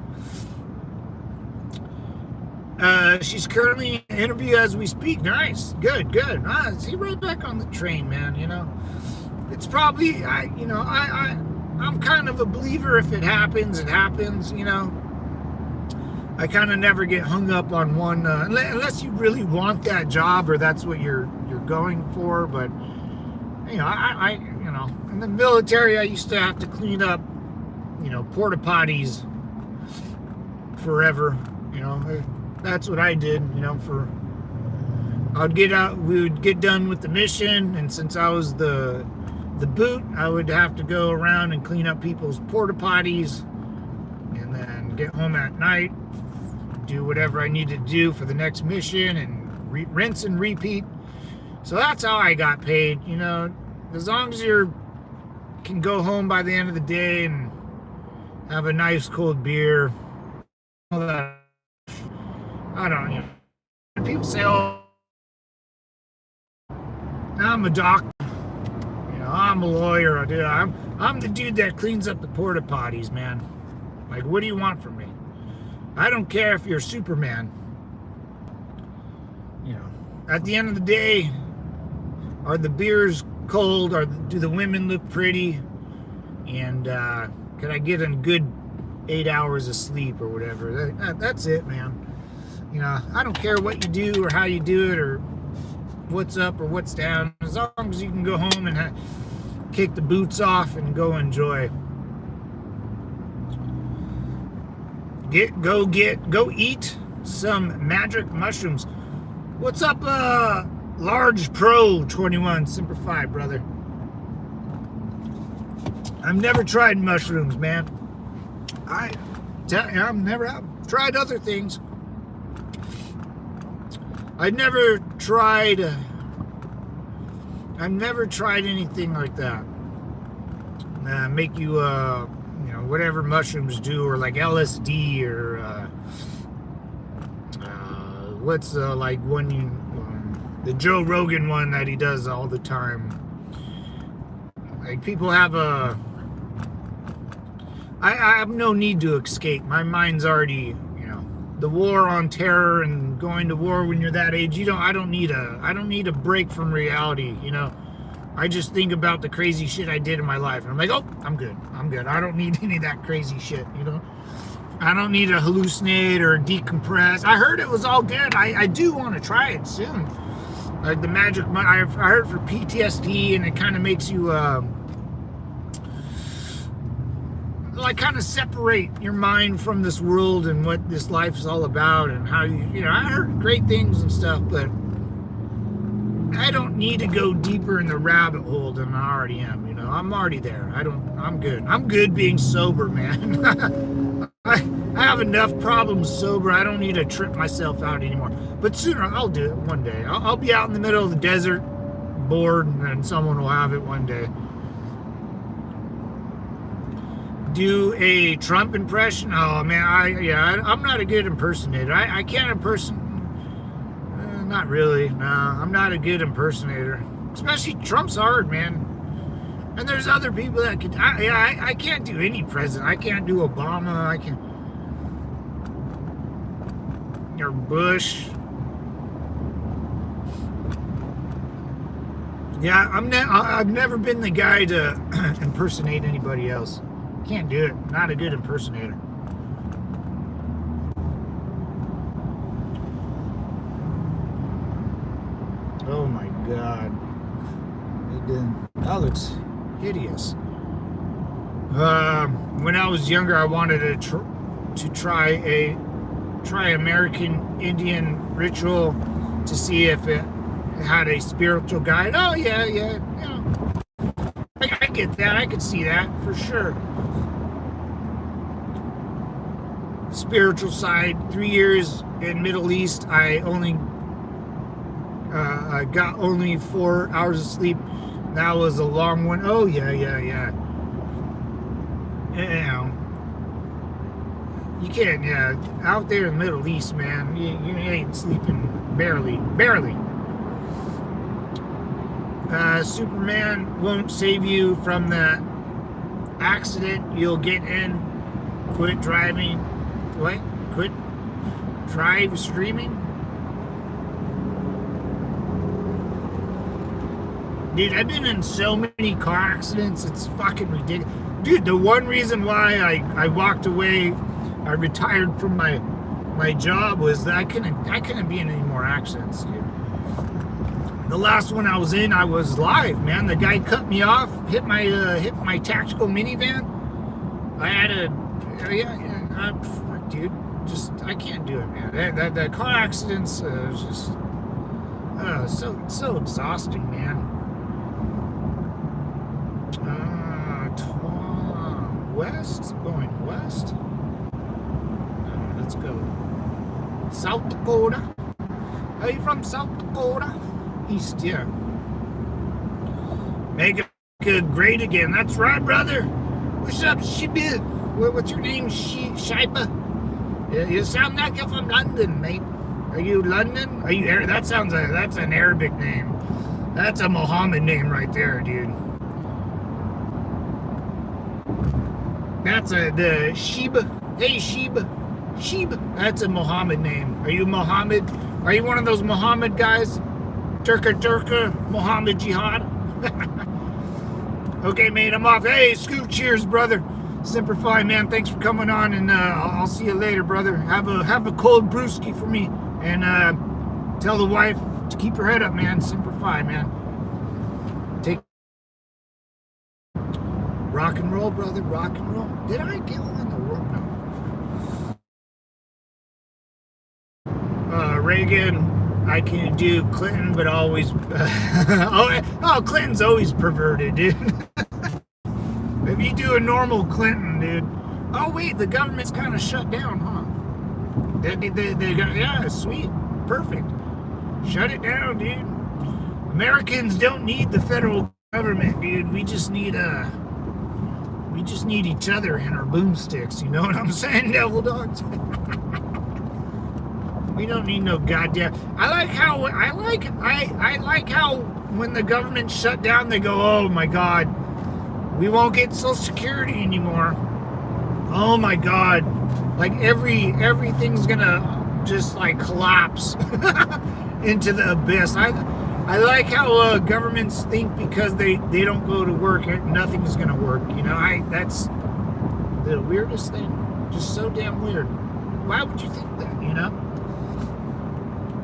A: She's currently in an interview as we speak. Nice. Good. See, right back on the train, man, It's probably, I'm kind of a believer. If it happens, it happens, I kind of never get hung up on one, unless you really want that job or that's what you're going for. But in the military, I used to have to clean up, porta potties forever. That's what I did. I'd get out. We would get done with the mission, and since I was the boot, I would have to go around and clean up people's porta potties, and then get home at night, do whatever I needed to do for the next mission, and rinse and repeat. So that's how I got paid. As long as you can go home by the end of the day and have a nice cold beer, all that. I don't know. People say, "Oh, I'm a doctor. I'm a lawyer. Dude, I'm the dude that cleans up the porta potties, man. Like, what do you want from me? I don't care if you're Superman. At the end of the day, are the beers cold, or do the women look pretty, and can I get a good 8 hours of sleep or whatever. That's it, man. You know, I don't care what you do or how you do it or what's up or what's down, as long as you can go home and kick the boots off and go enjoy. Go eat some magic mushrooms. What's up, Large Pro 21 Semper Fi, brother? I've never tried mushrooms, man. I've tried other things. I've never tried anything like that. Make you, you know, whatever mushrooms do, or like LSD, or what's like one the Joe Rogan one that he does all the time. Like, people have I have no need to escape. My mind's already, you know, the war on terror and going to war when you're that age. I don't need a break from reality, you know. I just think about the crazy shit I did in my life, and I'm like, oh, I'm good. I don't need any of that crazy shit, you know. I don't need to hallucinate or decompress. I heard it was all good. I do want to try it soon. Like the magic, I heard for PTSD, and it kind of makes you like kind of separate your mind from this world and what this life is all about, and how you know, I heard great things and stuff, but I don't need to go deeper in the rabbit hole than I already am, you know. I'm already there. I'm good. I'm good being sober, man. I have enough problems sober. I don't need to trip myself out anymore. But sooner, I'll do it one day. I'll be out in the middle of the desert, bored, and someone will have it one day. Do a Trump impression? Oh man, I'm not a good impersonator. I can't impersonate. Not really. No, I'm not a good impersonator. Especially Trump's hard, man. And there's other people that could. I can't do any president. I can't do Obama. I can. Or Bush. Yeah, I've never been the guy to impersonate anybody else. Can't do it. Not a good impersonator. Oh my God. That looks hideous. When I was younger, I wanted to try American Indian ritual to see if it had a spiritual guide. Oh yeah, you know, I get that. I could see that for sure. Spiritual side. 3 years in Middle East. I got only 4 hours of sleep. That was a long one. Oh yeah. You know, you can't. Yeah, out there in the Middle East, man, you ain't sleeping barely. Superman won't save you from that accident you'll get in. Quit driving. What? Quit drive streaming? Dude, I've been in so many car accidents, it's fucking ridiculous. Dude, the one reason why I walked away, I retired from my job, was that I couldn't be in any more accidents, dude. The last one I was in, I was live, man. The guy cut me off, hit my tactical minivan. I had fuck, dude. Just, I can't do it, man. That car accidents was just so exhausting, man. West, going west. Let's go. South Dakota. Are you from South Dakota? East, yeah. Make it great again. That's right, brother. What's up, Shiba? What's your name, Shiba? You sound like you're from London, mate. Are you London? Are you? That's an Arabic name. That's a Mohammed name right there, dude. That's the Sheba. Hey, Sheba. That's a Mohammed name. Are you Mohammed? Are you one of those Mohammed guys? Turka, Mohammed Jihad? Okay, mate, I'm off. Hey, Scoot, cheers, brother. Semper Fi, man. Thanks for coming on, and I'll see you later, brother. Have a cold brewski for me, and tell the wife to keep her head up, man. Semper Fi, man. Take rock and roll, brother. Rock and roll. Did I get one in the world? No. Reagan. I can do Clinton, but always. Clinton's always perverted, dude. If you do a normal Clinton, dude. Oh wait, the government's kind of shut down, huh? They got, yeah, sweet, perfect. Shut it down, dude. Americans don't need the federal government, dude. We just need each other and our boomsticks. You know what I'm saying, devil dogs? We don't need no goddamn. I like how when the government shut down, they go, "Oh my God, we won't get Social Security anymore." Oh my God, like everything's gonna just like collapse into the abyss. I like how governments think because they don't go to work, nothing's gonna work. You know, that's the weirdest thing. Just so damn weird. Why would you think that? You know.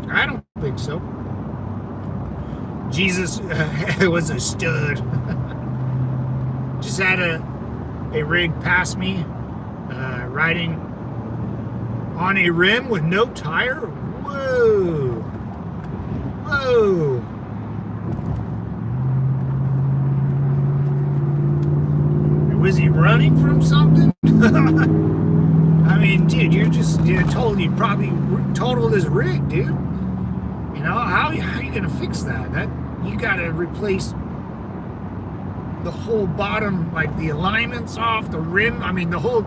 A: I don't think so. Jesus was a stud. Just had a rig pass me, riding on a rim with no tire. Whoa. Whoa. Was he running from something? I mean, dude, you're totally probably totaled his rig, dude. You know, how are you gonna fix that? You gotta replace the whole bottom, like the alignments off the rim. I mean, the whole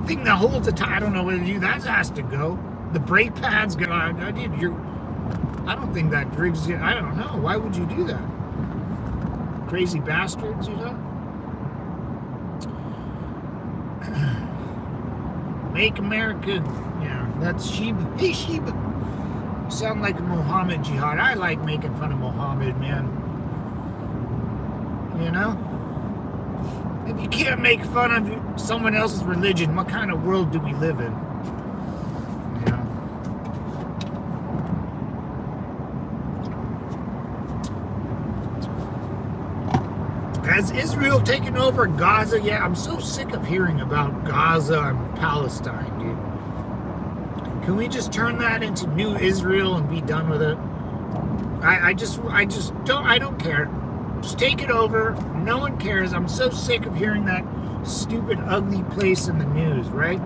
A: thing that holds the tire. I don't know whether that has to go. The brake pads go. I don't think that rig's. I don't know. Why would you do that? Crazy bastards, you know. Make America, yeah, that's Sheba. Hey, Sheba. You sound like a Mohammed jihad. I like making fun of Mohammed, man. You know? If you can't make fun of someone else's religion, what kind of world do we live in? You know? Has Israel taken over Gaza? Yeah, I'm so sick of hearing about Gaza and Palestine, dude. Can we just turn that into new Israel and be done with it? I don't care. Just take it over. No one cares. I'm so sick of hearing that stupid, ugly place in the news, right?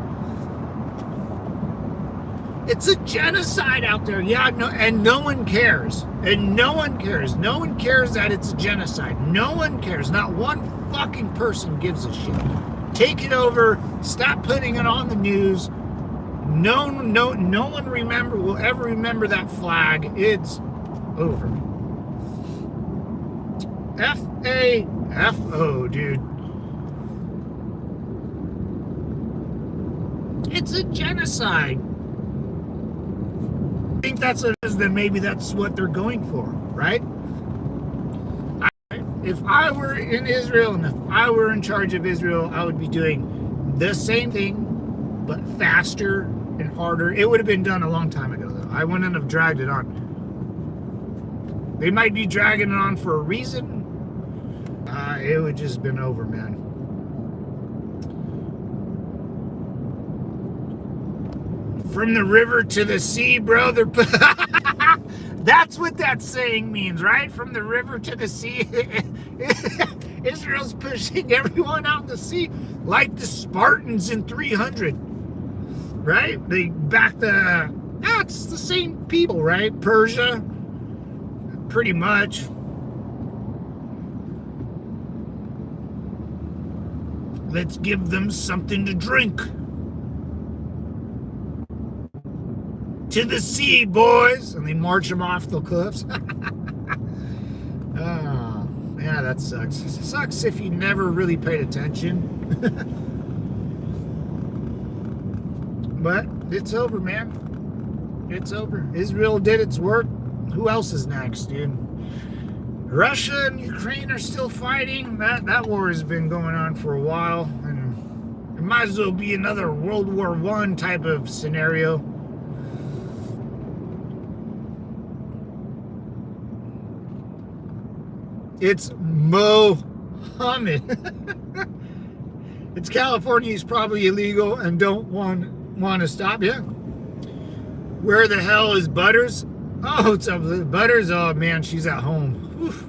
A: It's a genocide out there. Yeah, no, and no one cares. And no one cares. No one cares that it's a genocide. No one cares. Not one fucking person gives a shit. Take it over. Stop putting it on the news. No one will ever remember that flag. It's over. F-A-F-O, dude. It's a genocide. I think that's what it is, then maybe that's what they're going for, right? If I were in Israel and if I were in charge of Israel, I would be doing the same thing, but faster and harder. It would have been done a long time ago, though. I wouldn't have dragged it on. They might be dragging it on for a reason. It would just been over, man. From the river to the sea, bro. That's what that saying means, right? From the river to the sea. Israel's pushing everyone out in the sea like the Spartans in 300, right? They back it's the same people, right? Persia, pretty much. Let's give them something to drink. To the sea, boys! And they march them off the cliffs. Oh, yeah, that sucks. It sucks if you never really paid attention. But it's over, man. It's over. Israel did its work. Who else is next, dude? Russia and Ukraine are still fighting. That war has been going on for a while, and it might as well be another World War I type of scenario. It's Mohammed. It's California. He's probably illegal and don't want to stop. Yeah. Where the hell is Butters? Oh, it's up. Butters. Oh man, she's at home. Oof.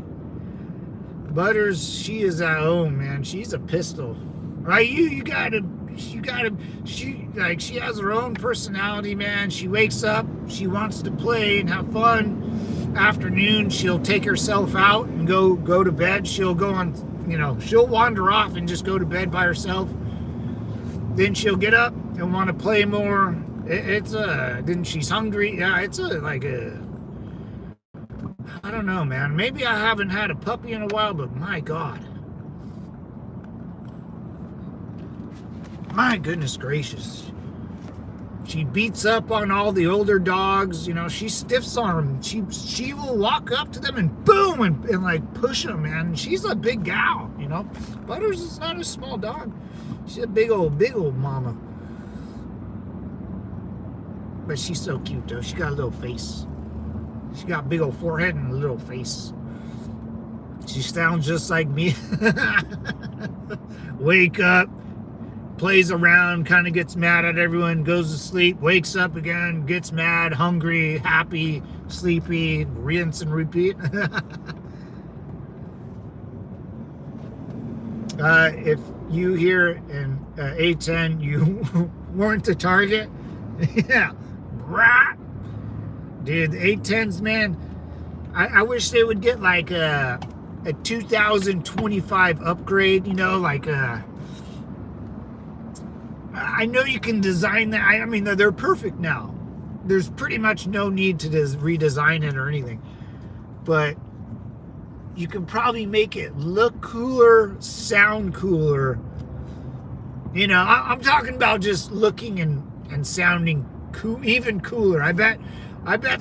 A: Butters, she is at home, man. She's a pistol, right? You gotta. She has her own personality, man. She wakes up. She wants to play and have fun. Afternoon, she'll take herself out and go to bed. She'll go on, she'll wander off and just go to bed by herself. Then she'll get up and want to play more. Then she's hungry. Yeah, I don't know, man. Maybe I haven't had a puppy in a while, but my God. My goodness gracious. She beats up on all the older dogs. She stiffs arm them. She will walk up to them and boom and like push them, man. She's a big gal, Butters is not a small dog. She's a big old mama. But she's so cute though. She got a little face. She got a big old forehead and a little face. She sounds just like me. Wake up. Plays around, kind of gets mad at everyone, goes to sleep, wakes up again, gets mad, hungry, happy, sleepy, rinse and repeat. If you here in A10, you weren't the target, yeah, right. Dude, the A10s, man, I wish they would get like a 2025 upgrade, I know you can design that. I mean, they're perfect now. There's pretty much no need to redesign it or anything. But you can probably make it look cooler, sound cooler. I'm talking about just looking and sounding cool, even cooler. I bet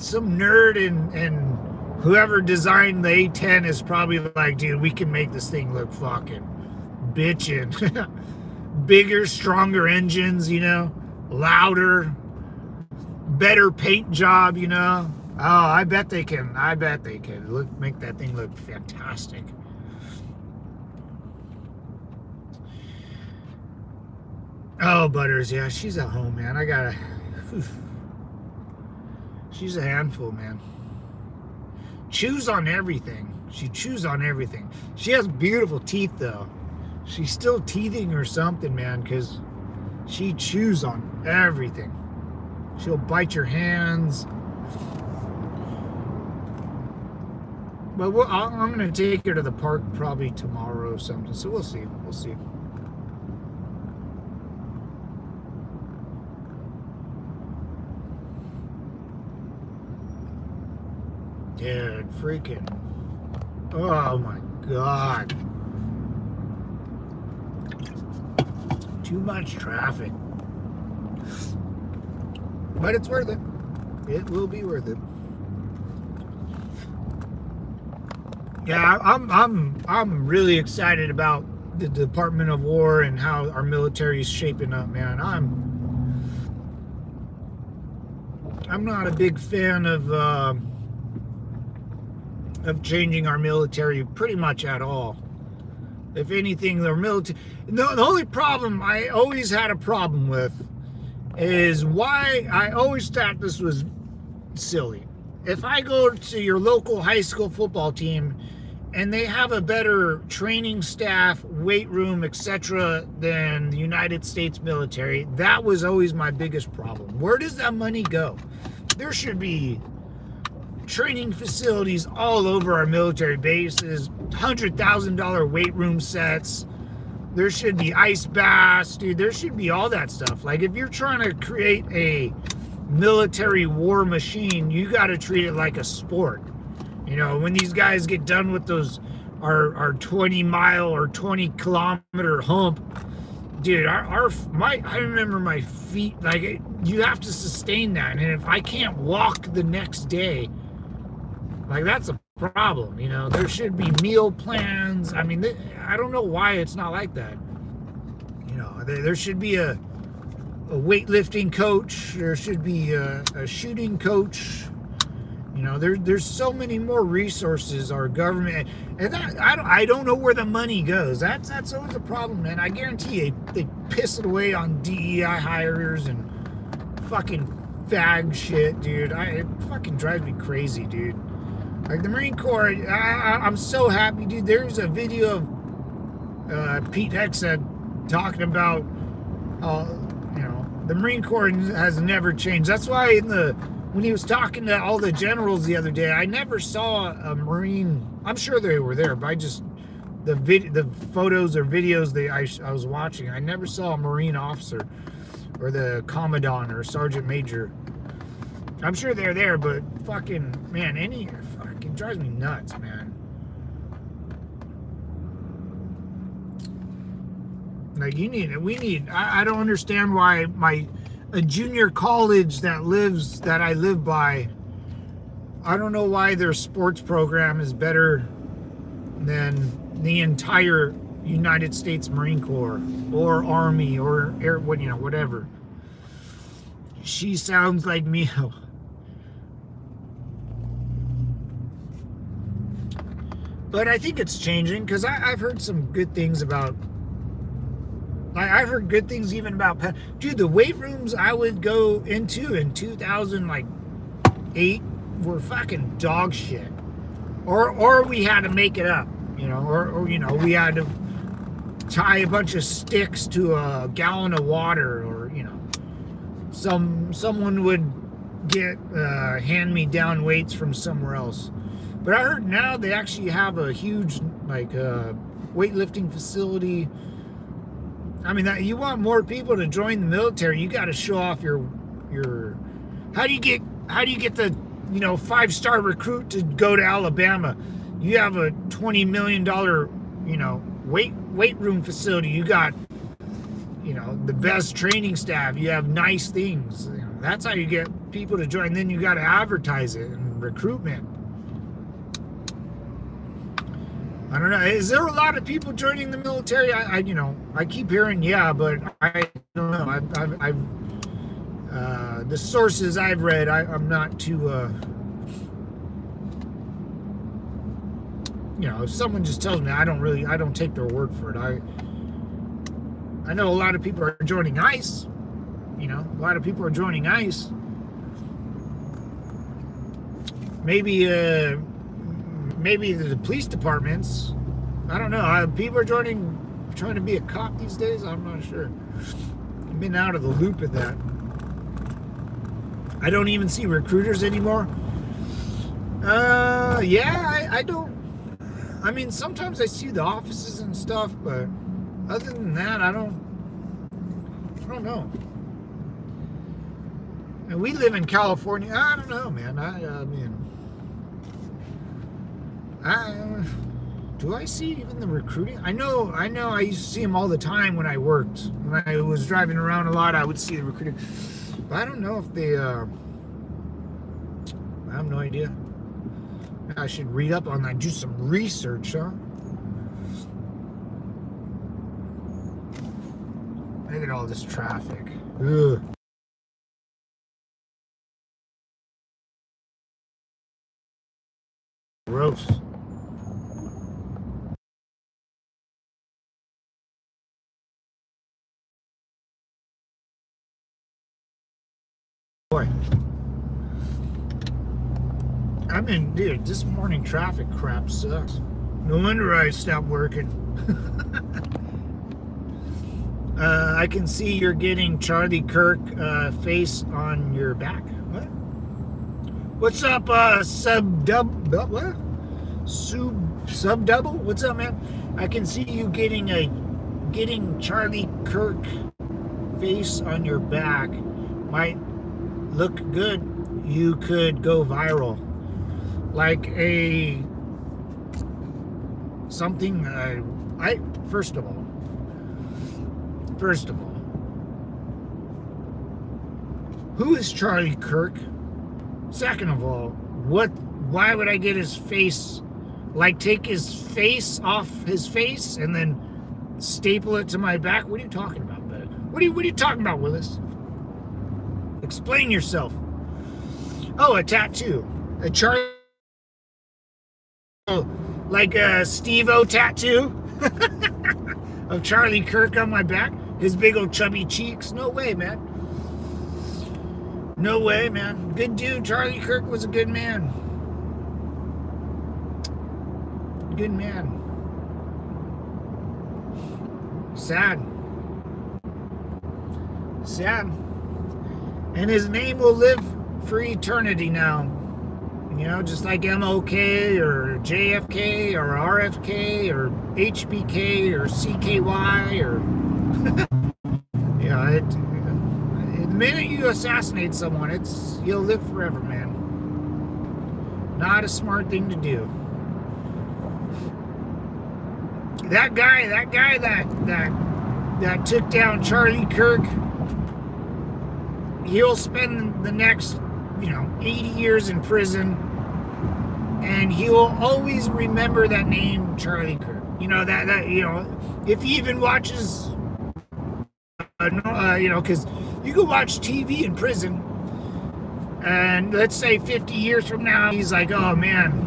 A: some nerd and whoever designed the A10 is probably like, dude, we can make this thing look fucking bitchin'. Bigger, stronger engines, louder, better paint job, Oh, I bet they can make that thing look fantastic. Oh, Butters, yeah, she's at home, man. She's a handful, man. Chews on everything. She chews on everything. She has beautiful teeth, though. She's still teething or something, man, because she chews on everything. She'll bite your hands. But I'm going to take her to the park probably tomorrow or something. So we'll see. We'll see. Dude, freaking. Oh, my God. Too much traffic. But it's worth it. It will be worth it. Yeah, I'm really excited about the Department of War and how our military is shaping up, man. I'm not a big fan of changing our military pretty much at all. If anything, the military. No, the only problem I always had a problem with is why I always thought this was silly. If I go to your local high school football team and they have a better training staff, weight room, etc. than the United States military, that was always my biggest problem. Where does that money go? There should be training facilities all over our military bases, $100,000 weight room sets. There should be ice baths, dude. There should be all that stuff. Like, if you're trying to create a military war machine, you got to treat it like a sport. When these guys get done with our 20-mile or 20-kilometer hump, dude, I remember my feet, like, you have to sustain that. And if I can't walk the next day, Like, that's a problem, you know. There should be meal plans. I mean, I don't know why it's not like that. You know, there should be a weightlifting coach. There should be a shooting coach. You know, there's so many more resources our government, and that, I don't know where the money goes. That's always a problem, man. I guarantee you they piss it away on DEI hires and fucking fag shit, dude. It fucking drives me crazy, dude. Like the Marine Corps, I'm so happy, dude. There's a video of Pete Hegseth talking about, you know, the Marine Corps has never changed. That's why when he was talking to all the generals the other day, I never saw a Marine. I'm sure they were there, but the photos or videos I was watching, I never saw a Marine officer or the commandant or sergeant major. I'm sure they're there, but fucking, man, fucking drives me nuts, man. Like, we need, I don't understand why a junior college that I live by, I don't know why their sports program is better than the entire United States Marine Corps or Army or Air, you know, whatever. She sounds like me. But I think it's changing, because I've heard some good things about. I've heard good things even about, dude, the weight rooms I would go into in 2008 were fucking dog shit. Or we had to make it up, you know, or you know, we had to tie a bunch of sticks to a gallon of water, or, you know, someone would get hand-me-down weights from somewhere else. But I heard now they actually have a huge, like, weightlifting facility. I mean, you want more people to join the military, you got to show off your. How do you get the, you know, 5-star recruit to go to Alabama? You have a $20 million, you know, weight room facility. You got, you know, the best training staff. You have nice things. You know, that's how you get people to join. Then you got to advertise it and recruitment. I don't know. Is there a lot of people joining the military? You know, I keep hearing yeah, but I don't know. I've the sources I've read, I'm not too. You know, if someone just tells me, I don't take their word for it. I know a lot of people are joining ICE. You know, a lot of people are joining ICE. Maybe the police departments. I don't know. People are trying to be a cop these days. I'm not sure. I've been out of the loop of that. I don't even see recruiters anymore. Yeah, I don't. I mean, sometimes I see the offices and stuff, but other than that, I don't know. And we live in California. I don't know, man. I mean, do I see even the recruiting? I know I used to see them all the time when I worked. When I was driving around a lot, I would see the recruiting. But I don't know if they, I have no idea. I should read up on that, do some research, huh? Look at all this traffic. Ugh. Gross. Boy. I mean, dude, this morning traffic crap sucks. No wonder I stopped working. I can see you're getting Charlie Kirk face on your back. What? What's up, sub double? What's up, man? I can see you getting Charlie Kirk face on your back. Might look good. You could go viral. Like something. First of all, who is Charlie Kirk? Second of all, what Why would I get his face, like take his face off his face and then staple it to my back? What are you talking about, bud? What are you talking about, Willis? Explain yourself. Oh, a tattoo. A Charlie, like a Steve-O tattoo of Charlie Kirk on my back. His big old chubby cheeks. No way, man. No way, man. Good dude. Charlie Kirk was a good man. Good man. Sad. Sad. And his name will live for eternity now. You know, just like MLK or JFK or RFK or HBK or CKY or... yeah, the minute you assassinate someone, you'll live forever, man. Not a smart thing to do. That guy that took down Charlie Kirk, he'll spend the next, 80 years in prison, and he will always remember that name, Charlie Kirk. If he even watches, because you can watch TV in prison, and let's say 50 years from now, he's like, oh man.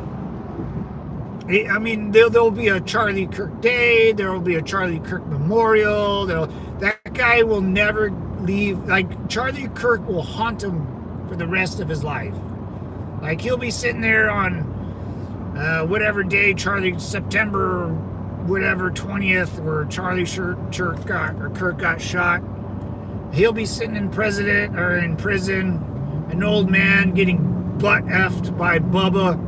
A: I mean, there'll be a Charlie Kirk Day. There will be a Charlie Kirk Memorial. That guy will never leave. Like, Charlie Kirk will haunt him for the rest of his life. Like, he'll be sitting there on whatever day, September, whatever, 20th, where Charlie Kirk got shot. He'll be sitting in prison, an old man getting butt effed by Bubba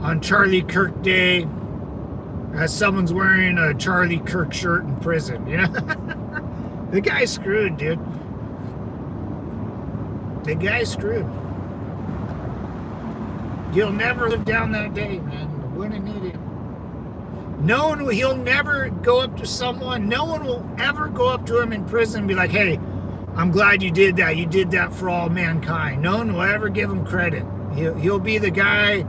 A: on Charlie Kirk Day, as someone's wearing a Charlie Kirk shirt in prison, The guy's screwed, dude. The guy's screwed. He'll never live down that day, man. What an idiot. He'll never go up to someone. No one will ever go up to him in prison and be like, hey, I'm glad you did that. You did that for all mankind. No one will ever give him credit. He'll be the guy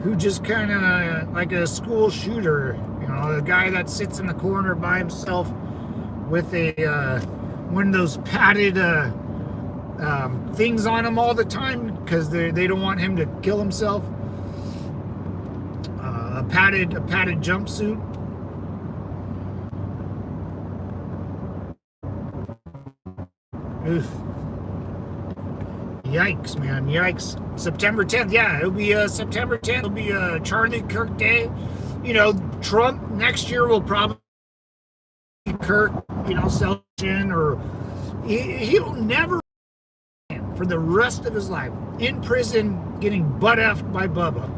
A: who just kind of like a school shooter, the guy that sits in the corner by himself with one of those padded things on him all the time because they don't want him to kill himself. A padded jumpsuit. Oof. Yikes, man. Yikes. September 10th. Yeah, it'll be September 10th. It'll be Charlie Kirk Day. Trump next year will probably Kirk, celebration, or he'll never for the rest of his life in prison getting butt effed by Bubba.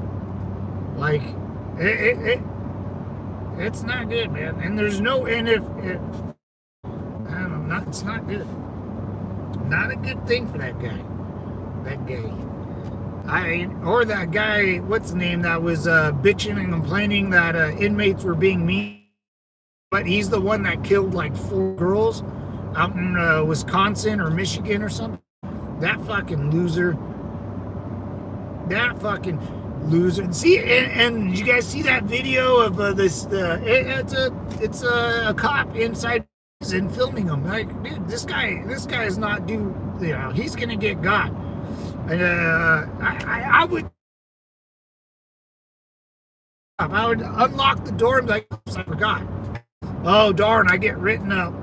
A: Like, it's not good, man. And there's no, and if I don't know, it's not good. Not a good thing for that guy. That guy. Or that guy, what's the name, that was bitching and complaining that inmates were being mean, but he's the one that killed like 4 girls out in Wisconsin or Michigan or something. That fucking loser. See, and you guys see that video of this? It's a cop inside prison filming him. Like, dude, this guy is not due. He's gonna get got. And I would unlock the door and be like, oops, I forgot. Oh darn, I get written up.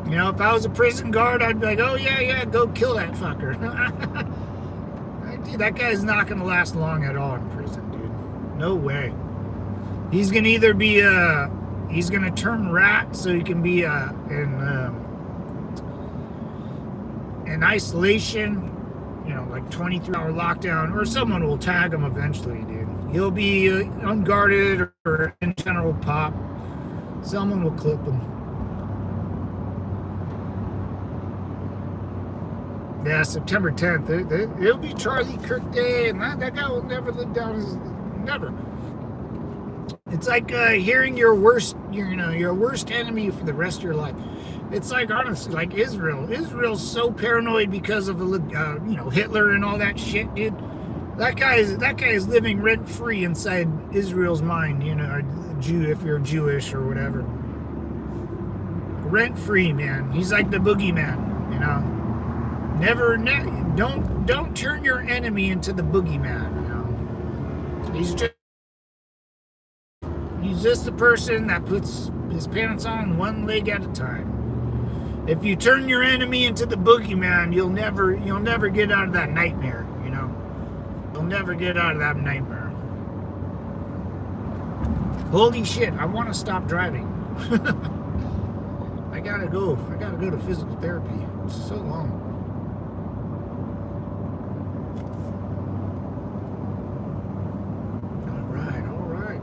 A: If I was a prison guard, I'd be like, oh yeah, go kill that fucker. Dude, that guy's not gonna last long at all in prison, dude. No way. He's gonna either be he's gonna turn rat so he can be in isolation, like 23-hour lockdown, or someone will tag him eventually, dude. He'll be unguarded or in general pop. Someone will clip him. Yeah, September 10th. It'll be Charlie Kirk Day, and that guy will never live down his... Never. It's like hearing your worst, your worst enemy for the rest of your life. It's like, honestly, like Israel. Israel's so paranoid because of Hitler and all that shit, dude. That guy is living rent free inside Israel's mind. Jew, if you're Jewish or whatever. Rent free, man. He's like the boogeyman. Don't turn your enemy into the boogeyman. He's just a person that puts his pants on one leg at a time. If you turn your enemy into the boogeyman, you'll never get out of that nightmare. You'll never get out of that nightmare. Holy shit! I want to stop driving. I gotta go to physical therapy. It's so long. All right.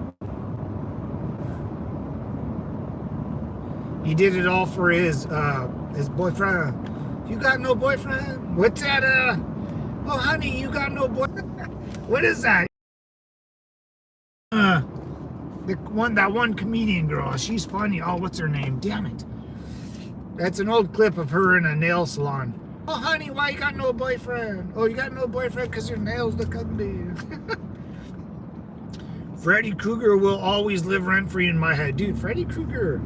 A: He did it all for his boyfriend. You got no boyfriend? What's that? Oh, honey, you got no boyfriend? What is that? That one comedian girl. She's funny. Oh, what's her name? Damn it. That's an old clip of her in a nail salon. Oh, honey, why you got no boyfriend? Oh, you got no boyfriend because your nails look ugly. Freddy Krueger will always live rent-free in my head. Dude, Freddy Krueger,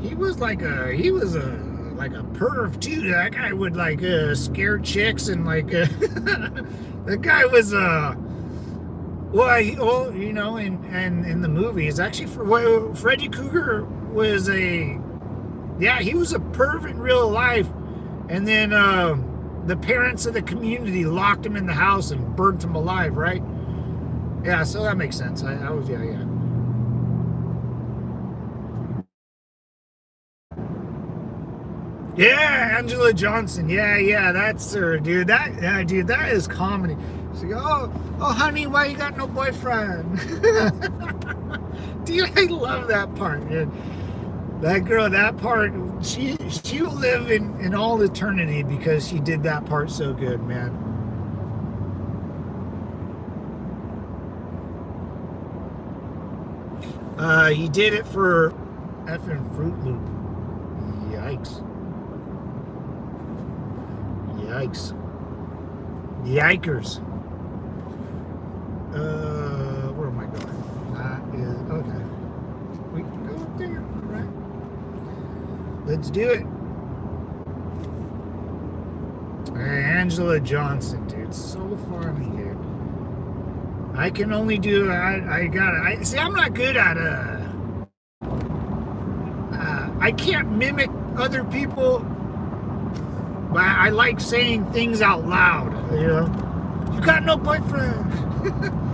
A: he was a perv too. That guy would scare chicks and that guy was in the movies, actually, Freddy Krueger was he was a perv in real life, and then the parents of the community locked him in the house and burnt him alive, right? Yeah, so that makes sense. Yeah, Angela Johnson. Yeah, that's her, dude. That is comedy. She's like, oh, honey, why you got no boyfriend? Dude, I love that part, dude. That girl, that part, she'll live in all eternity because she did that part so good, man. He did it for effing Fruit Loop. Yikes. Yikers. Where am I going? That is okay. We can go up there. All right. Let's do it. Angela Johnson, dude, so funny, dude. I can only do. See, I'm not good at I can't mimic other people. But I like saying things out loud, You got no boyfriend.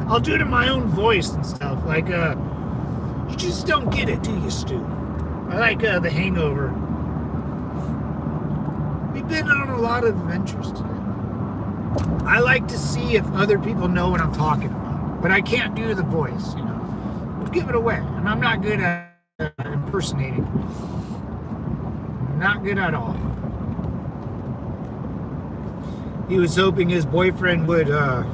A: I'll do it in my own voice and stuff. You just don't get it, do you, Stu? I like The Hangover. We've been on a lot of adventures today. I like to see if other people know what I'm talking about. But I can't do the voice, I'll give it away. And I'm not good at impersonating. Not good at all. He was hoping his boyfriend would, oh.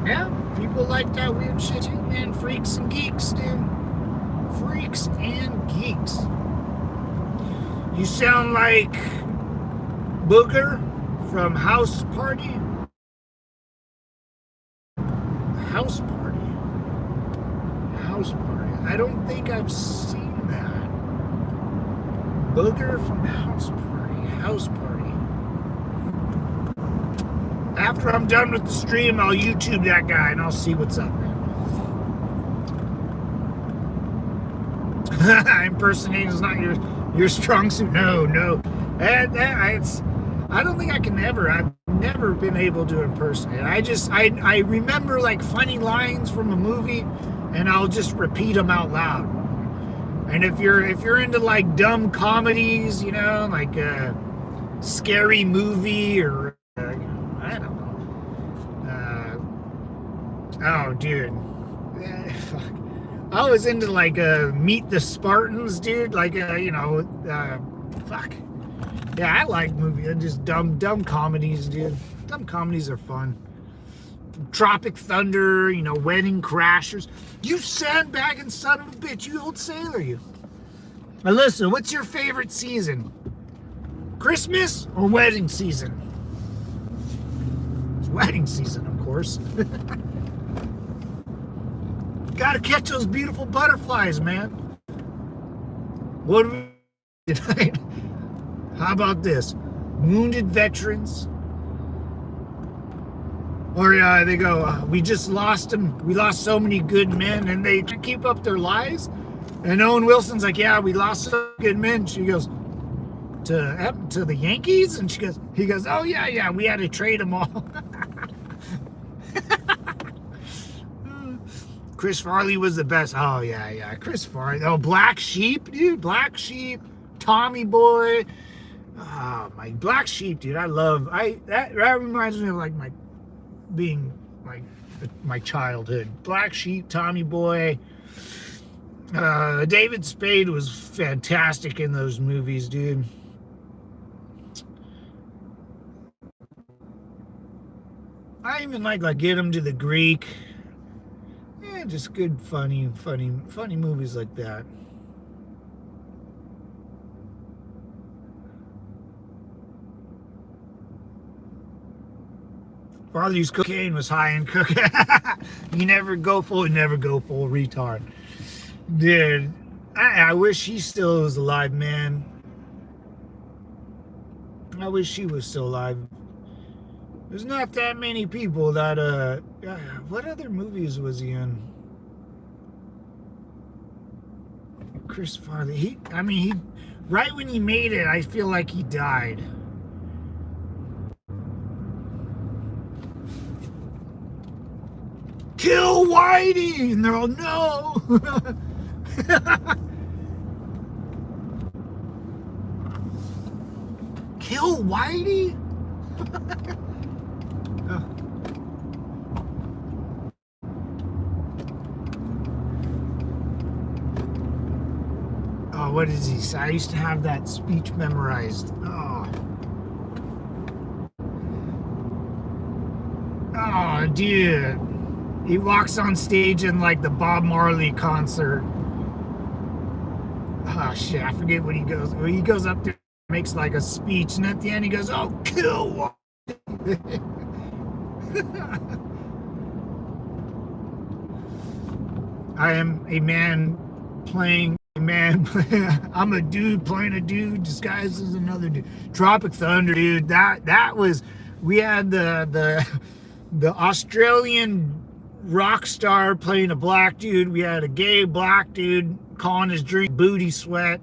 A: Yeah, people like that weird shit too, man. Freaks and geeks, dude. Freaks and geeks. You sound like Booger from House Party. House Party. I don't think I've seen that. Booger from House Party. After I'm done with the stream, I'll YouTube that guy and I'll see what's up, man. Impersonating is not your strong suit. No. I don't think I can ever. I've never been able to impersonate. I remember funny lines from a movie, and I'll just repeat them out loud. And if you're into dumb comedies, like a scary movie or I don't know. Oh, dude. Fuck. I was into Meet the Spartans, dude. Fuck. Yeah, I like movies. Just dumb comedies, dude. Dumb comedies are fun. Tropic Thunder, Wedding Crashers. You sandbagging son of a bitch, you old sailor, you. Now listen, what's your favorite season? Christmas or wedding season? It's wedding season, of course. Gotta catch those beautiful butterflies, man. What do we tonight? How about this? Wounded veterans. Or they go, we just lost them. We lost so many good men, and they keep up their lies. And Owen Wilson's like, yeah, we lost some good men. She goes, to the Yankees? And he goes, oh yeah, we had to trade them all. Chris Farley was the best. Oh yeah, Chris Farley. Oh, Black Sheep, dude. Black Sheep, Tommy Boy. Oh, my Black Sheep, dude. That reminds me of like my childhood. Black Sheep, Tommy Boy. David Spade was fantastic in those movies, dude. I even like Get Him to the Greek. Yeah, just good, funny movies like that. Father used cocaine, was high in cocaine. You never go full retard. Dude, I wish he still was alive, man. I wish he was still alive. There's not that many people that, what other movies was he in? Chris Farley. Right when he made it, I feel like he died. Kill Whitey! And they're all, no! Kill Whitey? Oh, what is he say? I used to have that speech memorized. Oh, dude. He walks on stage in like the Bob Marley concert. Oh shit, I forget what he goes. He goes up there, makes like a speech, and at the end he goes, "Oh, kill one." I am a man playing a man. I'm a dude playing a dude disguised as another dude. Tropic Thunder, dude. That was. We had the Australian rock star playing a black dude. We had a gay black dude calling his drink Booty Sweat.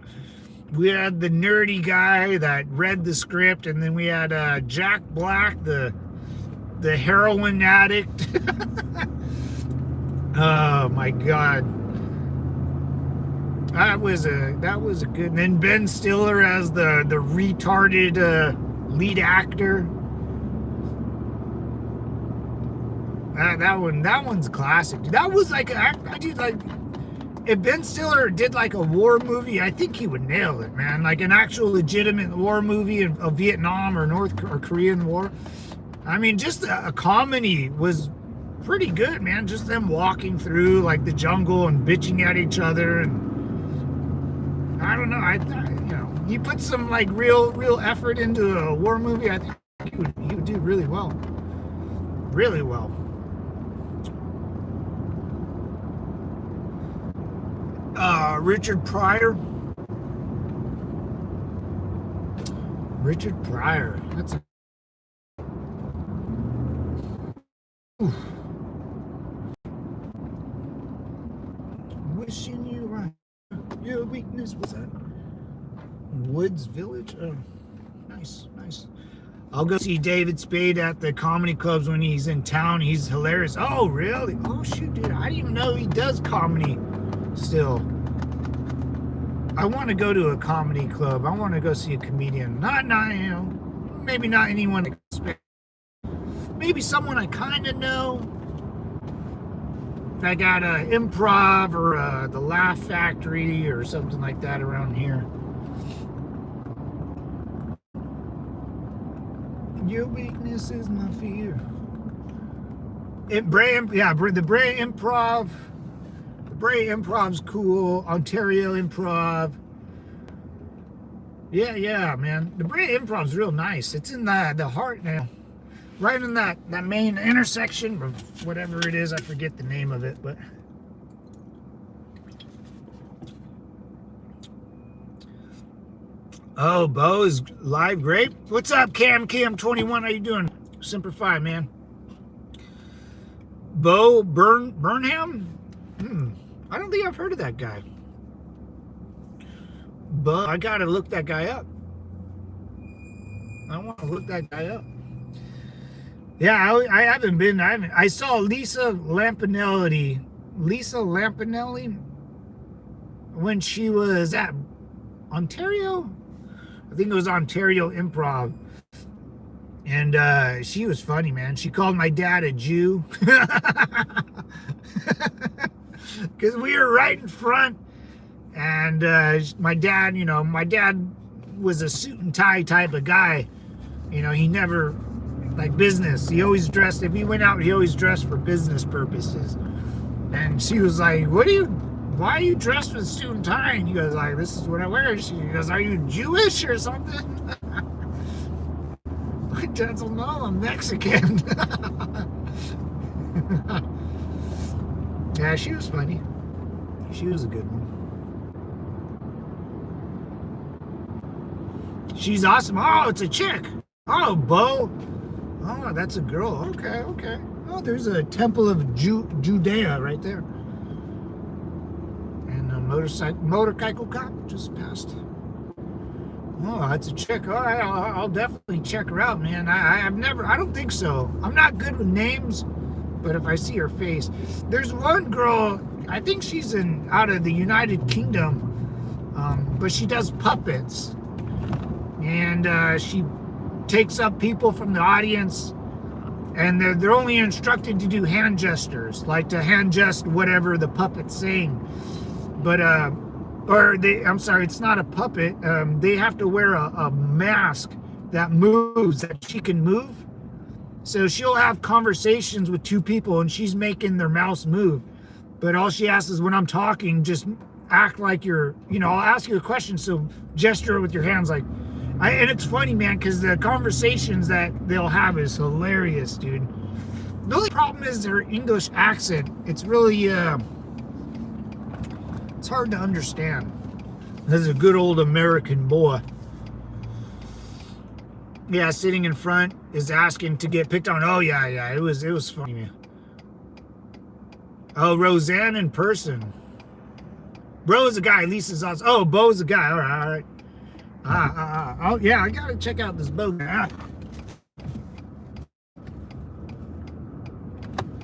A: We had the nerdy guy that read the script, and then we had Jack Black, the heroin addict. Oh my god, that was a good. And then Ben Stiller as the retarded lead actor. That one's classic. That was like I did like. If Ben Stiller did like a war movie, I think he would nail it, man. Like an actual legitimate war movie of Vietnam or North or Korean War. I mean, just a comedy was pretty good, man. Just them walking through like the jungle and bitching at each other, and I don't know. I thought, he put some like real effort into a war movie. I think he would do really well, really well. Richard Pryor. That's a. Oof. Wishing you right. Your weakness was that Woods Village. Oh, nice. I'll go see David Spade at the comedy clubs when he's in town. He's hilarious. Oh, really? Oh, shoot, dude. I didn't even know he does comedy still. I want to go to a comedy club. I want to go see a comedian. Not maybe not anyone I expect. Maybe someone I kind of know. I got Improv or the Laugh Factory or something like that around here. Your weakness is my fear. The Bray Improv. The Bray Improv's cool. Ontario Improv. Yeah, man. The Bray Improv's real nice. It's in the heart now. Right in that main intersection of whatever it is. I forget the name of it, but... Oh, Bo is live. Great. What's up, Cam21? How you doing? Semper Fi, man. Bo Burnham? I don't think I've heard of that guy. But I gotta look that guy up. I want to look that guy up. Yeah, I saw Lisa Lampanelli when she was at Ontario. I think it was Ontario Improv. And she was funny, man. She called my dad a Jew. Because we were right in front. And my dad was a suit and tie type of guy. He never, like, business. He always dressed, if he went out, he always dressed for business purposes. And she was like, why are you dressed with a suit and tie? And he goes, like, this is what I wear. She goes, are you Jewish or something? My dad's like, no, I'm Mexican. Yeah, she was funny. She was a good one. She's awesome. Oh, it's a chick. Oh, Bo. Oh, that's a girl. Okay. Oh, there's a temple of Judea right there. And a motorcycle cop just passed. Oh, that's a chick. All right, I'll definitely check her out, man. I don't think so. I'm not good with names, but if I see her face. There's one girl, I think she's out of the United Kingdom, but she does puppets. And she takes up people from the audience, and they're only instructed to do hand gestures, like to hand gest whatever the puppet's saying. But I'm sorry, it's not a puppet. They have to wear a mask that moves, that she can move. So she'll have conversations with two people, and she's making their mouths move. But all she asks is, when I'm talking, just act like you're, I'll ask you a question, so gesture with your hands like. And it's funny, man, because the conversations that they'll have is hilarious, dude. The only problem is their English accent. It's really, it's hard to understand. This is a good old American boy. Yeah, sitting in front is asking to get picked on. Oh, yeah, it was funny, man. Oh, Roseanne in person. Bro's a guy, Lisa's awesome. Oh, Bo's a guy, all right. Oh yeah, I gotta check out this boat.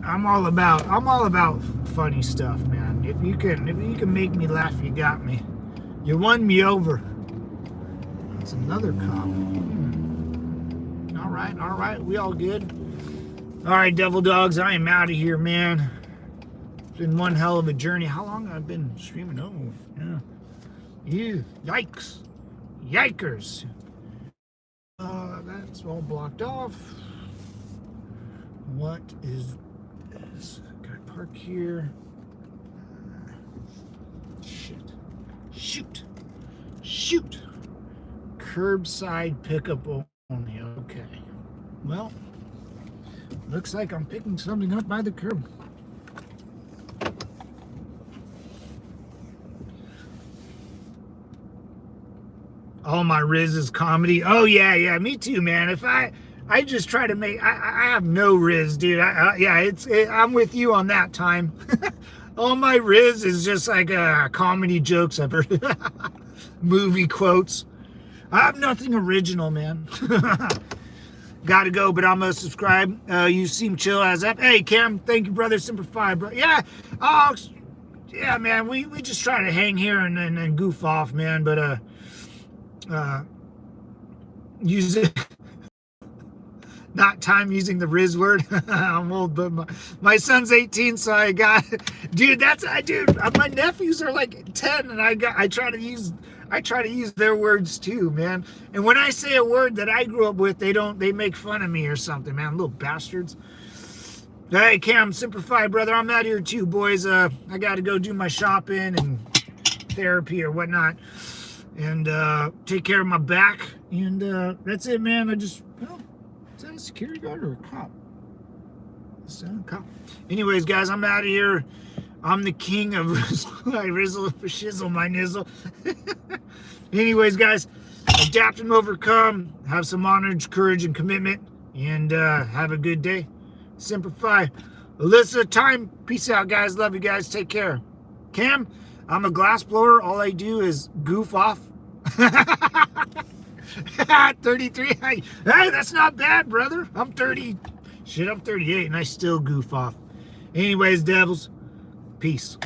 A: I'm all about funny stuff, man. If you can make me laugh, you got me. You won me over. That's another cop. All right, we all good. All right, devil dogs, I am out of here, man. It's been one hell of a journey. How long have I been streaming? Oh, yeah. Yikes. Yikers. That's all blocked off. What is this? Can I park here? Shoot. Curbside pickup only. Okay. Well, looks like I'm picking something up by the curb. All my Riz is comedy. Oh yeah, me too, man. If I just try to make, I have no Riz, dude. I'm with you on that time. All my Riz is just like comedy jokes I've heard. Movie quotes. I have nothing original, man. Gotta go, but I'm gonna subscribe. You seem chill as up. Hey, Cam, thank you, brother. Semper Fi, bro. Yeah, yeah, man. We just try to hang here and goof off, man. But use it. Not time using the Riz word. I'm old, but my son's 18, so I got, dude. My nephews are like 10, and I try to use I try to use their words too, man. And when I say a word that I grew up with, they make fun of me or something, man. Little bastards. Hey, Cam, Simplify, brother. I'm out here too, boys. I got to go do my shopping and therapy or whatnot, and take care of my back. And that's it, man. Is that a security guard or a cop? Is that a cop? Anyways, guys, I'm out of here. I'm the king of I rizzle for shizzle my nizzle. Anyways, guys, adapt and overcome. Have some honor, courage, and commitment. And have a good day. Simplify. Alyssa, time. Peace out, guys. Love you guys. Take care. Cam, I'm a glass blower. All I do is goof off. 33. Hey, that's not bad, brother. I'm 30. Shit, I'm 38 and I still goof off. Anyways, devils. Peace.